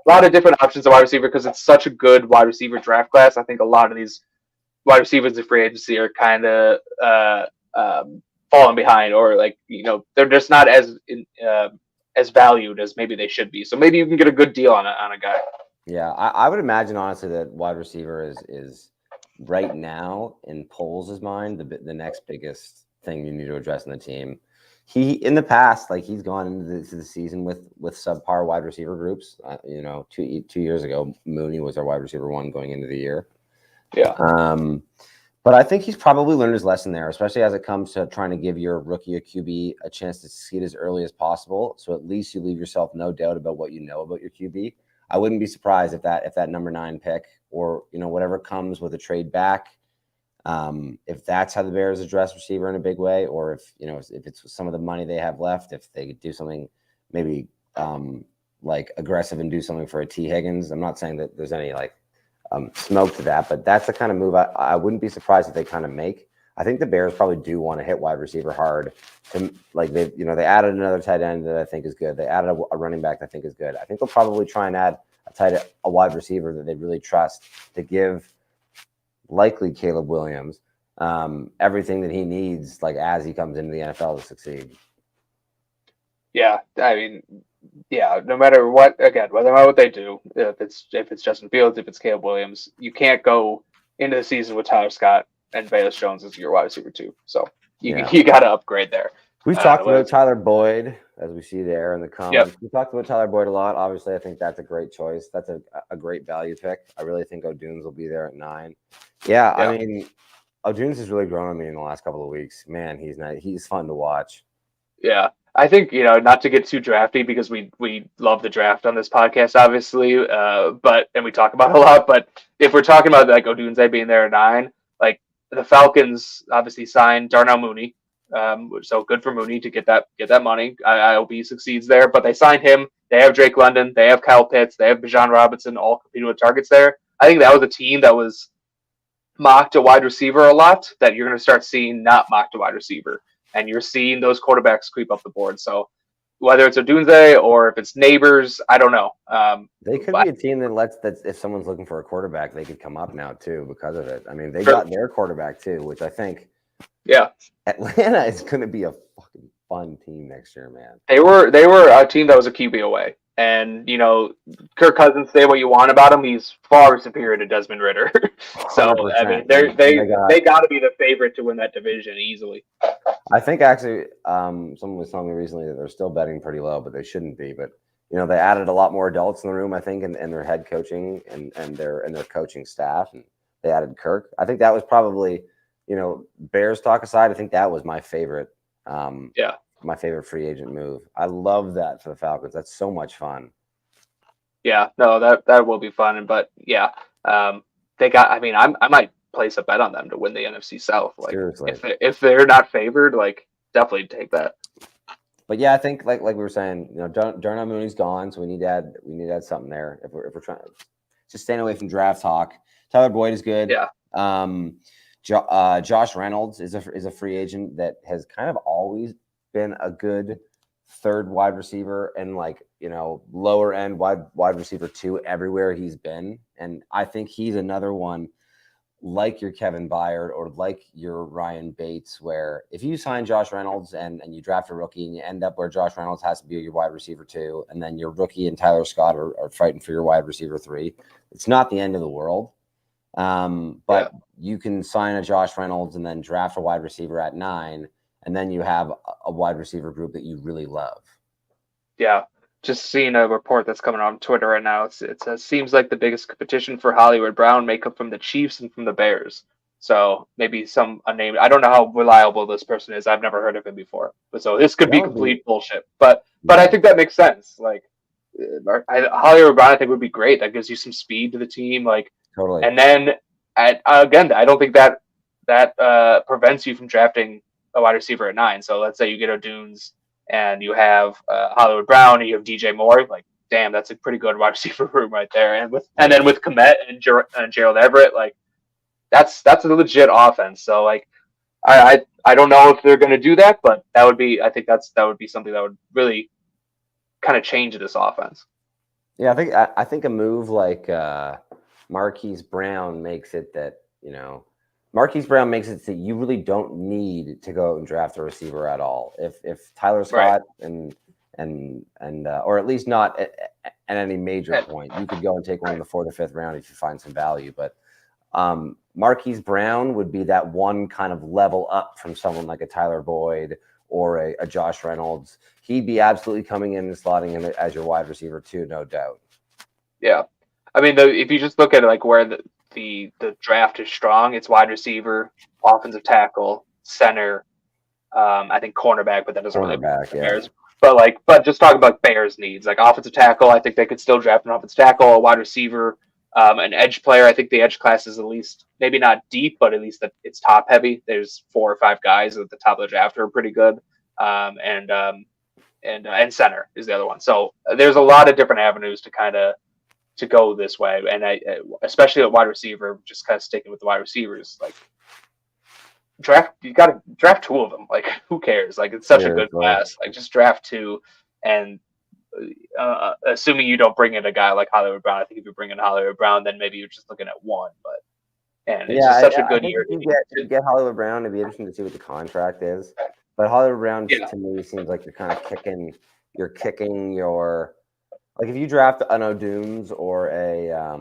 A lot of different options at wide receiver because it's such a good wide receiver draft class. I think a lot of these wide receivers in free agency are kind of falling behind, or they're just not as valued as maybe they should be. So maybe you can get a good deal on a guy. Yeah, I would imagine honestly that wide receiver is right now in Poles' mind the next biggest thing you need to address in the team. He in the past, he's gone into the season with subpar wide receiver groups. 2 years ago, Mooney was our wide receiver 1 going into the year. Yeah. But I think he's probably learned his lesson there, especially as it comes to trying to give your rookie or QB a chance to succeed as early as possible. So at least you leave yourself no doubt about what you know about your QB. I wouldn't be surprised if that number 9 pick, or whatever comes with a trade back, if that's how the Bears address receiver in a big way, or if it's some of the money they have left, if they could do something maybe aggressive and do something for a T. Higgins. I'm not saying that there's any smoke to that, but that's the kind of move I wouldn't be surprised if they kind of make. I think the Bears probably do want to hit wide receiver hard. They added another tight end that I think is good. They added a running back that I think is good. I think they'll probably try and add a wide receiver that they really trust to give likely Caleb Williams everything that he needs, as he comes into the NFL to succeed. Yeah, I mean, no matter what, whether what they do, if it's Justin Fields, if it's Caleb Williams, you can't go into the season with Tyler Scott and Velus Jones as your wide receiver 2. So you got to upgrade there. We've talked about Tyler Boyd, as we see there in the comments. We talked about Tyler Boyd a lot. Obviously, I think that's a great choice. That's a great value pick. I really think O'Dunes will be there at 9. Yeah. I mean, O'Dunes has really grown on me in the last couple of weeks. Man, he's fun to watch. Yeah. I think, not to get too drafty, because we love the draft on this podcast, obviously, and we talk about it a lot. But if we're talking about Odunze being there at 9, the Falcons obviously signed Darnell Mooney, so good for Mooney to get that money. I hope he succeeds there. But they signed him. They have Drake London. They have Kyle Pitts. They have Bijan Robinson, all competing with targets there. I think that was a team that was mocked a wide receiver a lot that you're going to start seeing not mocked a wide receiver. and you're seeing those quarterbacks creep up the board. So whether it's Odunze or if it's Neighbors, I don't know. They could but be a team that lets that if someone's looking for a quarterback, they could come up now too because of it. I mean, they got their quarterback too, which I think yeah, Atlanta is going to be a fucking fun team next year, man. they were a team that was a QB away. And, you know, Kirk Cousins, say what you want about him, he's far superior to Desmond Ritter. So, I mean, 100%. they got to be the favorite to win that division easily. I think actually, someone was telling me recently that they're still betting pretty low, but they shouldn't be. But you know, they added a lot more adults in the room, I think, and their head coaching and their coaching staff, and they added Kirk. I think that was probably, you know, Bears talk aside, I think that was my favorite. My favorite free agent move. I love that for the Falcons. That's so much fun. Yeah, no, that will be fun. But yeah, they got. I mean, I might place a bet on them to win the NFC South. Like, seriously, if they're not favored, like, definitely take that. But yeah, I think like we were saying, you know, Darnell Mooney's gone, so we need to add something there if we're trying to just staying away from draft talk. Tyler Boyd is good. Yeah. Josh Reynolds is a free agent that has kind of always been a good third wide receiver and, like, you know, lower end wide receiver 2 everywhere he's been. And I think he's another one like your Kevin Byard or like your Ryan Bates, where if you sign Josh Reynolds and you draft a rookie and you end up where Josh Reynolds has to be your wide receiver 2, and then your rookie and Tyler Scott are fighting for your wide receiver 3, it's not the end of the world. But you can sign a Josh Reynolds and then draft a wide receiver at 9, and then you have a wide receiver group that you really love. Yeah. Just seeing a report that's coming on Twitter right now. It says, seems like the biggest competition for Hollywood Brown may come from the Chiefs and from the Bears. So maybe a name. I don't know how reliable this person is. I've never heard of him before. But so this could be complete bullshit. But I think that makes sense. Like, Hollywood Brown, I think, would be great. That gives you some speed to the team. Like, totally. And then again, I don't think that prevents you from drafting a wide receiver at 9. So let's say you get O'Dunes and you have Hollywood Brown and you have DJ Moore. Like, damn, that's a pretty good wide receiver room right there. And then with Kmet and Gerald Everett, like, that's a legit offense. So, like, I don't know if they're going to do that, but that would be something that would really kind of change this offense. Yeah, I think a move like Marquise Brown makes it that, you know, Marquise Brown makes it so you really don't need to go out and draft a receiver at all. If Tyler Scott and or at least not at any major point, you could go and take one in the 4th or 5th round if you find some value. But Marquise Brown would be that one kind of level up from someone like a Tyler Boyd or a Josh Reynolds. He'd be absolutely coming in and slotting in as your wide receiver 2, no doubt. Yeah, I mean, if you just look at, like, where the draft is strong, it's wide receiver, offensive tackle, center, I think cornerback, but that doesn't really matter. Bears. But just talking about Bears needs, like offensive tackle, I think they could still draft an offensive tackle, a wide receiver, an edge player. I think the edge class is at least maybe not deep, but at least it's top heavy. There's 4 or 5 guys at the top of the draft who are pretty good, and center is the other one. So there's a lot of different avenues to go this way, and especially at wide receiver, just kind of sticking with the wide receivers, like, you got to draft 2 of them. Like, who cares? Like, it's such a good class. Like, just draft 2, and assuming you don't bring in a guy like Hollywood Brown. I think if you bring in Hollywood Brown, then maybe you're just looking at 1. But it's just such a good year. If you get Hollywood Brown, it'd be interesting to see what the contract is. But Hollywood Brown to me seems like you're kind of kicking your. Like, if you draft an O'Dunes or a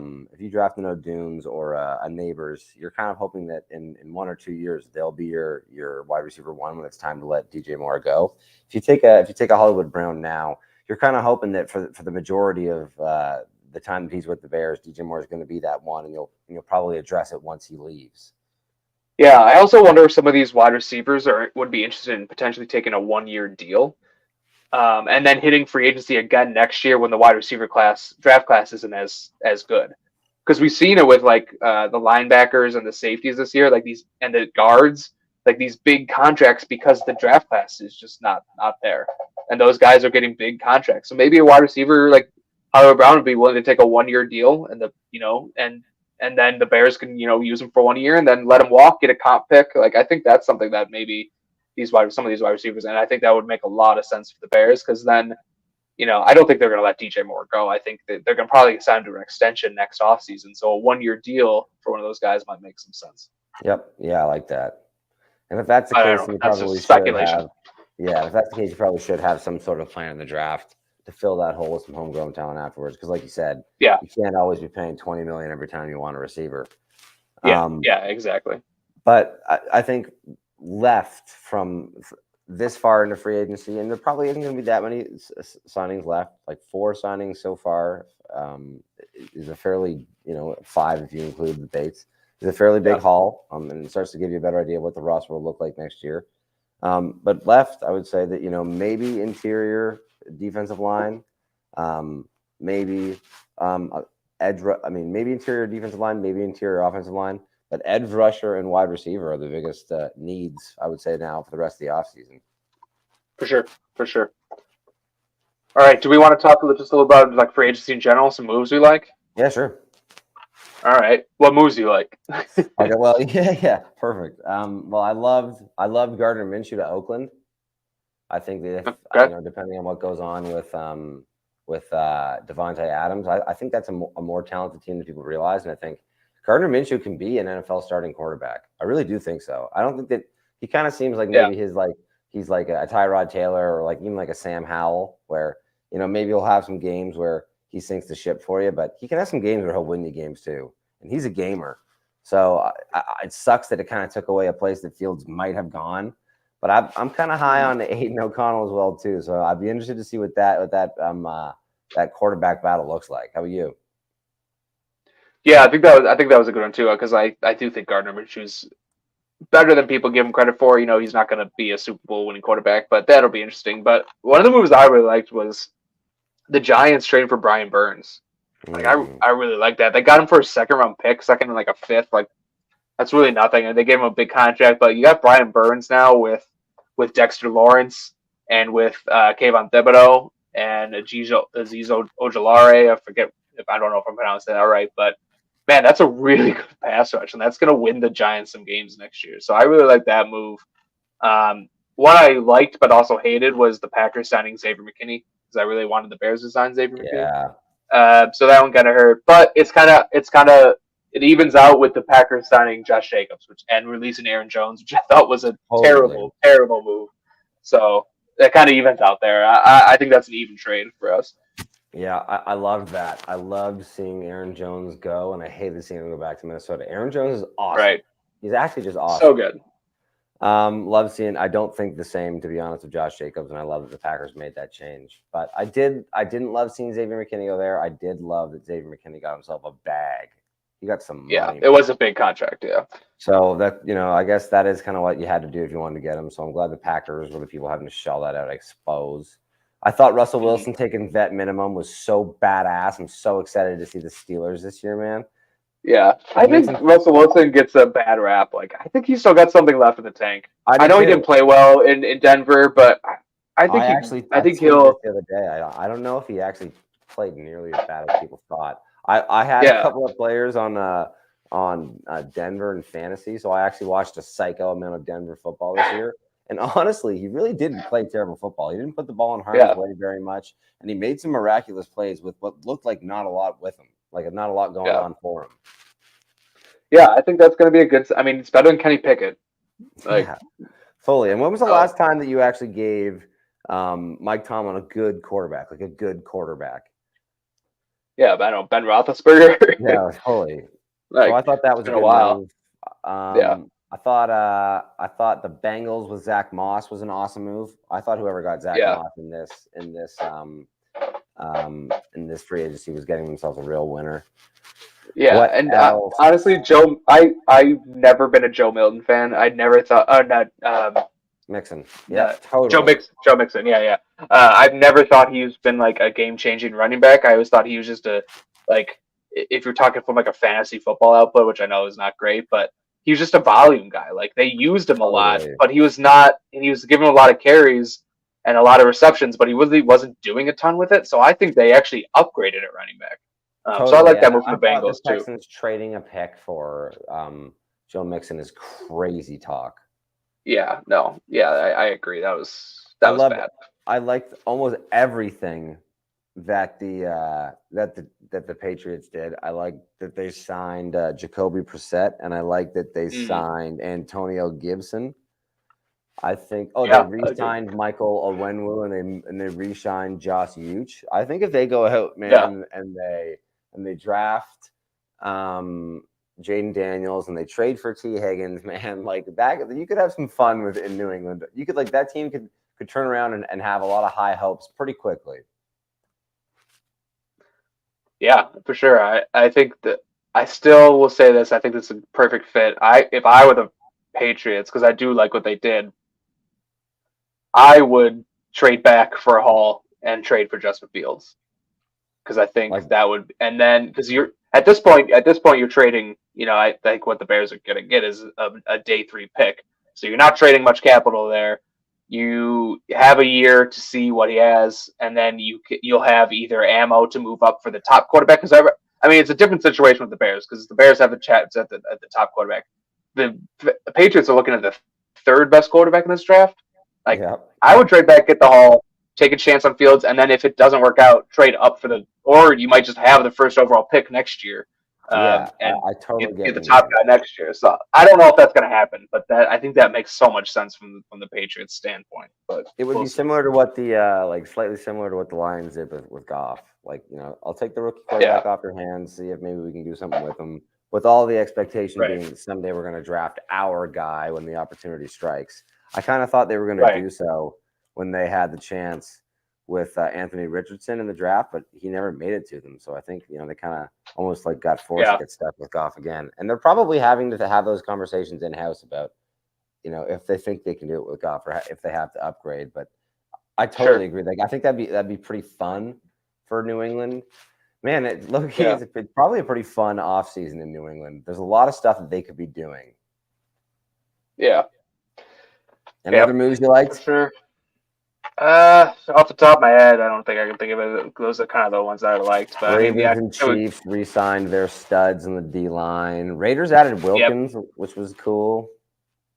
Neighbors, you're kind of hoping that in 1 or 2 years they'll be your wide receiver 1 when it's time to let DJ Moore go. If you take a Hollywood Brown now, you're kind of hoping that for the majority of the time that he's with the Bears, DJ Moore is going to be that one, and you'll probably address it once he leaves. Yeah, I also wonder if some of these wide receivers would be interested in potentially taking a 1-year deal. And then hitting free agency again next year when the wide receiver draft class isn't as good, because we've seen it with, like, the linebackers and the safeties this year, like these, and the guards, like these big contracts because the draft class is just not there, and those guys are getting big contracts. So maybe a wide receiver like Hollywood Brown would be willing to take a 1-year deal, and and then the Bears can use him for 1 year and then let him walk, get a comp pick. Like, I think that's something that maybe some of these wide receivers, and I think that would make a lot of sense for the Bears because then, I don't think they're going to let DJ Moore go. I think that they're going to probably sign him to an extension next offseason. So a 1-year deal for one of those guys might make some sense. Yep. Yeah, I like that. And if that's the I case, don't know. then you That's probably just should speculation. have. Yeah, if that's the case, you probably should have some sort of plan in the draft to fill that hole with some homegrown talent afterwards. Because, like you said, Yeah. you can't always be paying $20 million every time you want a receiver. Yeah. Yeah. Exactly. But I think left from this far into free agency, and there probably isn't going to be that many signings left. Like 4 signings so far is a fairly, 5 if you include the Bates. Is a fairly big haul, and it starts to give you a better idea of what the roster will look like next year. But left, I would say that maybe interior defensive line, maybe edge. Maybe interior defensive line, maybe interior offensive line. But edge rusher and wide receiver are the biggest needs, I would say, now for the rest of the offseason. For sure. All right. Do we want to talk just a little about like free agency in general? Some moves we like? Yeah, sure. All right. What moves do you like? Okay. Well, yeah, perfect. Well, I loved Gardner Minshew to Oakland. I think that if, depending on what goes on with Devontae Adams, I think that's a more talented team than people realize, and I think Gardner Minshew can be an NFL starting quarterback. I really do think so. I don't think that he kind of seems like maybe he's like a Tyrod Taylor or like even like a Sam Howell, where maybe he'll have some games where he sinks the ship for you, but he can have some games where he'll win you games too. And he's a gamer. So it sucks that it kind of took away a place that Fields might have gone. But I'm kind of high on Aiden O'Connell as well too. So I'd be interested to see what that quarterback battle looks like. How about you? Yeah, I think that was a good one too, because I do think Gardner Minshew's better than people give him credit for. He's not going to be a Super Bowl winning quarterback, but that'll be interesting. But one of the moves I really liked was the Giants trading for Brian Burns. Like I really like that. They got him for a 2nd-round pick, second and like a 5th. Like that's really nothing, and they gave him a big contract. But you got Brian Burns now with Dexter Lawrence and with Kayvon Thibodeau and Aziz Ojulari. I don't know if I'm pronouncing that right, but man, that's a really good pass rush, and that's going to win the Giants some games next year. So I really like that move. What I liked but also hated was the Packers signing Xavier McKinney, because I really wanted the Bears to sign Xavier McKinney. So that one kind of hurt, but it evens out with the Packers signing Josh Jacobs, and releasing Aaron Jones, which I thought was a terrible move. So that kind of evens out there. I think that's an even trade for us. Yeah, I loved that. I loved seeing Aaron Jones go, and I hated seeing him go back to Minnesota. Aaron Jones is awesome. Right. He's actually just awesome. So good. Love seeing. I don't think the same, to be honest, with Josh Jacobs, and I love that the Packers made that change. But I didn't love seeing Xavier McKinney go there. I did love that Xavier McKinney got himself a bag. He got some money. Yeah, it was a big contract. Yeah. So that I guess that is kind of what you had to do if you wanted to get him. So I'm glad the Packers were the people having to shell that out, I suppose. I thought Russell Wilson taking vet minimum was so badass. I'm so excited to see the Steelers this year, man. Yeah, I think Russell Wilson gets a bad rap. Like, I think he's still got something left in the tank. I know he didn't play well in Denver, but I think he'll. The other day, I don't know if he actually played nearly as bad as people thought. I had a couple of players on Denver in fantasy, so I actually watched a psycho amount of Denver football this year. And honestly, he really didn't play terrible football. He didn't put the ball in harm's way very much, and he made some miraculous plays with what looked like not a lot with him, like not a lot going on for him. Yeah, I think that's going to be a good. I mean, it's better than Kenny Pickett. Fully. And when was the last time that you actually gave Mike Tomlin a good quarterback, like a good quarterback? Yeah, I know Ben Roethlisberger. Yeah, totally. So I thought that was a good move. I thought the Bengals with Zach Moss was an awesome move. I thought whoever got Zach Moss in this free agency was getting themselves a real winner. Yeah, and honestly, I've never been a Joe Milton fan. I never thought. Mixon. Yeah, totally. Joe Mixon. Yeah. I've never thought he's been like a game-changing running back. I always thought he was just if you're talking from like a fantasy football output, which I know is not great, but he was just a volume guy. Like, they used him a lot, but he was not. And he was given a lot of carries and a lot of receptions, but he really wasn't doing a ton with it. So I think they actually upgraded at running back. So I like that move from the Bengals the Texans trading a pick for Joe Mixon is crazy talk. Yeah, no, yeah, I agree. That I was loved bad. I liked almost everything that the Patriots did. I like that they signed Jacoby Brissett, and I like that they Mm, signed Antonio Gibson. I think. Oh, they yeah, I agree. re-signed Michael Onwenu, and they re-signed Josh Uch. I think if they go out, Yeah, man, and they draft Jaden Daniels and they trade for T Higgins, man, like that, you could have some fun with in New England. You could like that team could turn around and have a lot of high hopes pretty quickly. yeah, for sure. I think that I still will say this. I think this is a perfect fit. If I were the Patriots, because I do like what they did, I would trade back for Hall and trade for Justin Fields because I think Like, that would, and then because you're at this point you're trading. You know, I think what the Bears are going to get is a day 3 pick, so you're not trading much capital there. You have a year to see what he has, and then you'll have either ammo to move up for the top quarterback. Because I mean, it's a different situation with the Bears because the Bears have the chats at the top quarterback. The Patriots are looking at the third best quarterback in this draft. Like yeah, I would trade back, get the Hall, take a chance on Fields, and then if it doesn't work out, trade up for or you might just have the first overall pick next year, yeah, and I totally get get the what you top mean. guy next year. So I don't know if that's going to happen, but I think that makes so much sense from the Patriots standpoint. But It would we'll be see. similar to what the like slightly similar to what the Lions did with Goff. Like, I'll take the rookie Yeah, quarterback off your hands, see if maybe we can do something with him. With all the expectation right, being that someday we're going to draft our guy when the opportunity strikes. I kind of thought they were going to right, do so when they had the chance with Anthony Richardson in the draft, but he never made it to them. So I think they kind of almost like got forced to yeah, get stuck with Goff again, and they're probably having to have those conversations in house about if they think they can do it with Goff or if they have to upgrade. But I totally sure, agree. Like I think that'd be pretty fun for New England. Man, low-key yeah, is probably a pretty fun offseason in New England. There's a lot of stuff that they could be doing. yeah, Any yeah, other moves you for liked? sure. Off the top of my head, I don't think I can think of it. Those are kind of the ones that I liked. But I mean, yeah, Ravens and Chiefs re-signed their studs in the D line. Raiders added yep, Wilkins, which was cool.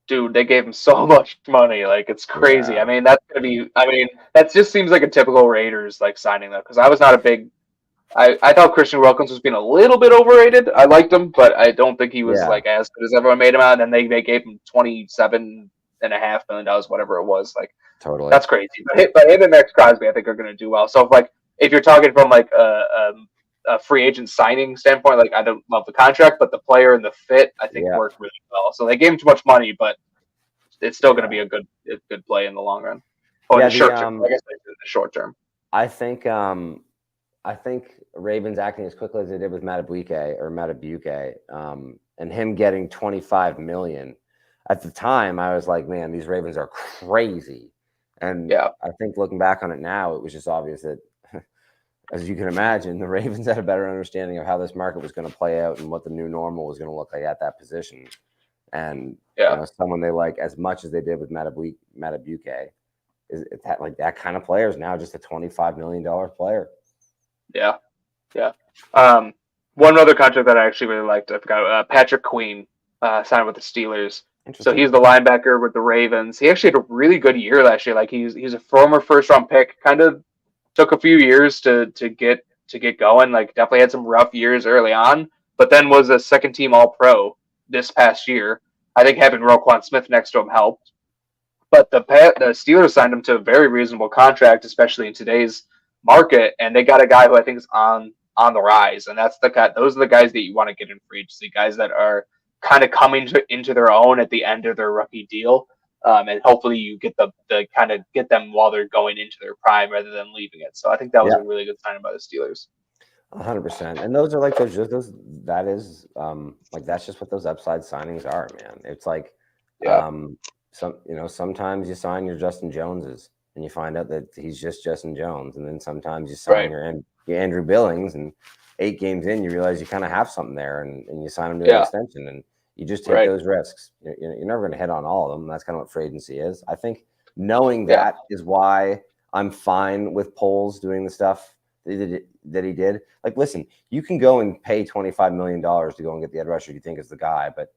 dude, they gave him so much money. Like it's crazy. I Yeah, mean, that's gonna be. I mean, that just seems like a typical Raiders like signing though. Because I was not a big. I thought Christian Wilkins was being a little bit overrated. I liked him, but I don't think he was yeah, like as good as everyone made him out. And then they gave him $27.5 million, whatever it was. Like totally. that's crazy. But him and Max Crosby, I think, are gonna do well. So if you're talking from like a free agent signing standpoint, like I don't love the contract, but the player and the fit I think Yeah, worked really well. So they gave him too much money, but it's still going to yeah, be a good play in the long run. Oh, in yeah. the The short term, I guess in the short term. I think I think Ravens acting as quickly as they did with Matabuke, and him getting 25 million. At the time, I was like, man, these Ravens are crazy. And Yeah, I think looking back on it now, it was just obvious that, as you can imagine, the Ravens had a better understanding of how this market was going to play out and what the new normal was going to look like at that position. And yeah, someone they like as much as they did with Matabuke is that like that kind of player is now just a $25 million player. yeah, yeah. Um, One other contract that I actually really liked, I forgot. Patrick Queen signed with the Steelers. So Interesting. he's the linebacker with the Ravens. He actually had a really good year last year. Like he's a former first round pick. Kind of took a few years to get going. Like definitely had some rough years early on, but then was a second team All Pro this past year. I think having Roquan Smith next to him helped. But the Steelers signed him to a very reasonable contract, especially in today's market, and they got a guy who I think is on the rise, and that's the guy. Those are the guys that you want to get in free agency, guys that are kind of coming into their own at the end of their rookie deal, and hopefully you get the kind of get them while they're going into their prime rather than leaving it. So I think that was Yeah. a really good signing by the Steelers. 100%. And those are like those that is like that's just what those upside signings are, man. It's like Yeah, sometimes you sign your Justin Joneses and you find out that he's just Justin Jones, and then sometimes you sign right. your Andrew Billings, and 8 games in you realize you kind of have something there, and you sign him to an Yeah, extension, and you just take right. those risks. You're never going to hit on all of them. That's kind of what free agency is. I think knowing Yeah, that is why I'm fine with Poles doing the stuff that he did. Like, listen, you can go and pay $25 million to go and get the edge rusher you think is the guy, but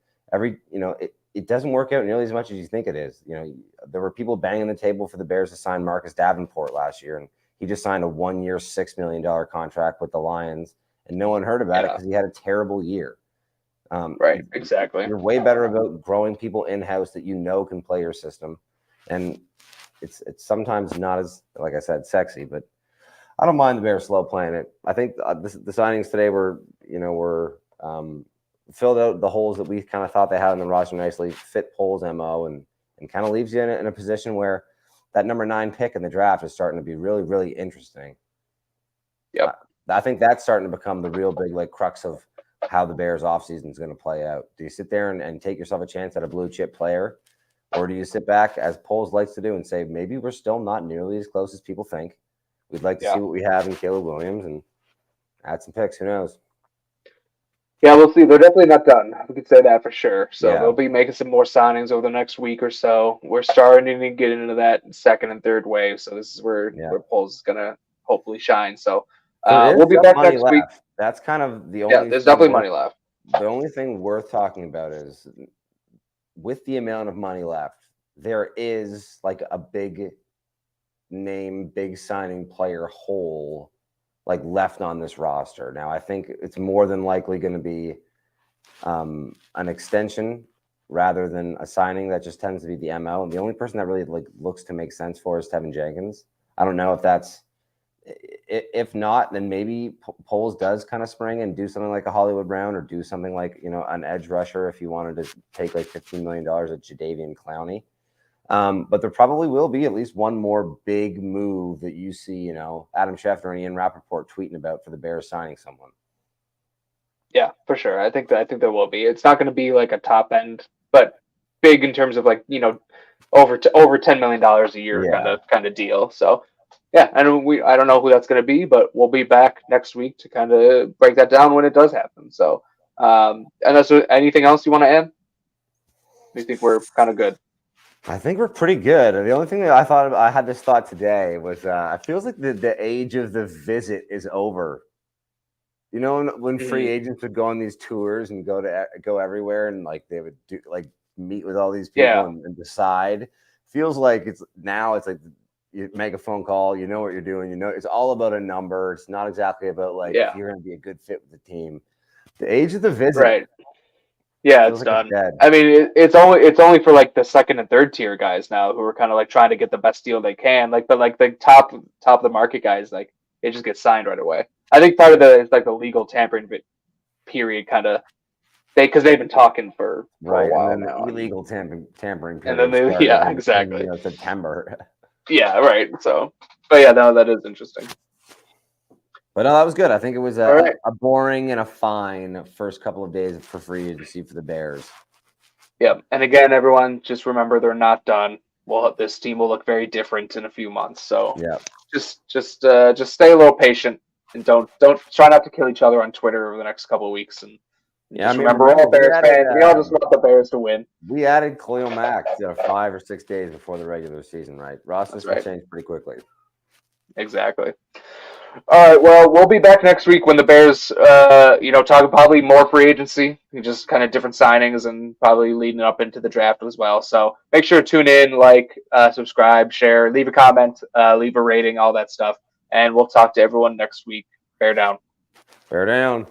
it doesn't work out nearly as much as you think it is. You know, there were people banging the table for the Bears to sign Marcus Davenport last year, and he just signed a 1-year, $6 million contract with the Lions, and no one heard about it because he had a terrible year. Right, exactly. You're way better about growing people in-house that you know can play your system, and it's sometimes not as, like I said, sexy, but I don't mind the Bears slow playing it. I think the signings today were filled out the holes that we kind of thought they had in the roster nicely, fit Poles' MO, and kind of leaves you in a position where that number 9 pick in the draft is starting to be really, really interesting. Yep. I think that's starting to become the real big crux of how the Bears offseason is going to play out. Do you sit there and take yourself a chance at a blue chip player, or do you sit back, as Poles likes to do, and say, maybe we're still not nearly as close as people think? We'd like to see what we have in Caleb Williams and add some picks. Who knows? Yeah, we'll see. They're definitely not done. We could say that for sure. So they'll be making some more signings over the next week or so. We're starting to get into that second and third wave. So this is where Poles is going to hopefully shine. So we'll be back next week. That's kind of the only. Yeah, there's definitely money left. The only thing worth talking about is, with the amount of money left, there is a big name, big signing player hole left on this roster. Now, I think it's more than likely going to be an extension rather than a signing. That just tends to be the MO. And the only person that really looks to make sense for is Tevin Jenkins. I don't know if that's, if not, then maybe Poles does kind of spring and do something like a Hollywood Brown, or do something like, an edge rusher if you wanted to take $15 million at Jadeveon Clowney. But there probably will be at least one more big move that you see, Adam Schefter and Ian Rappaport tweeting about for the Bears signing someone. Yeah, for sure. I think there will be. It's not going to be a top end, but big in terms of over $10 million a year kind of deal. So yeah, I don't know who that's going to be, but we'll be back next week to kind of break that down when it does happen. So, unless anything else you want to add? Do you think we're kind of good? I think we're pretty good. The only thing that I had this thought today was, it feels like the age of the visit is over. When free agents would go on these tours and go everywhere, and they would do meet with all these people and decide. Feels like it's you make a phone call, you know what you're doing, it's all about a number. It's not exactly about if you're going to be a good fit with the team. The age of the visit, right? Yeah, it's done. I mean, it's only for the second and third tier guys now who are kind of trying to get the best deal they can. But the top of the market guys, they just get signed right away. I think part of the the legal tampering period kind of because they've been talking for a while and then now. Illegal tampering period. And then exactly. September. Yeah, right. So, but yeah, no, that is interesting. But no, that was good. I think it was a boring and a fine first couple of days for free agency for the Bears. Yep. And again, everyone, just remember they're not done. Well, this team will look very different in a few months. So just stay a little patient and don't try not to kill each other on Twitter over the next couple of weeks. And remember, we're all Bears fans. We all just want the Bears to win. We added Khalil Mack 5 or 6 days before the regular season, right? Rosters can change pretty quickly. Exactly. All right. Well, we'll be back next week when the Bears, talk probably more free agency, just kind of different signings, and probably leading up into the draft as well. So make sure to tune in, subscribe, share, leave a comment, leave a rating, all that stuff. And we'll talk to everyone next week. Bear down. Bear down.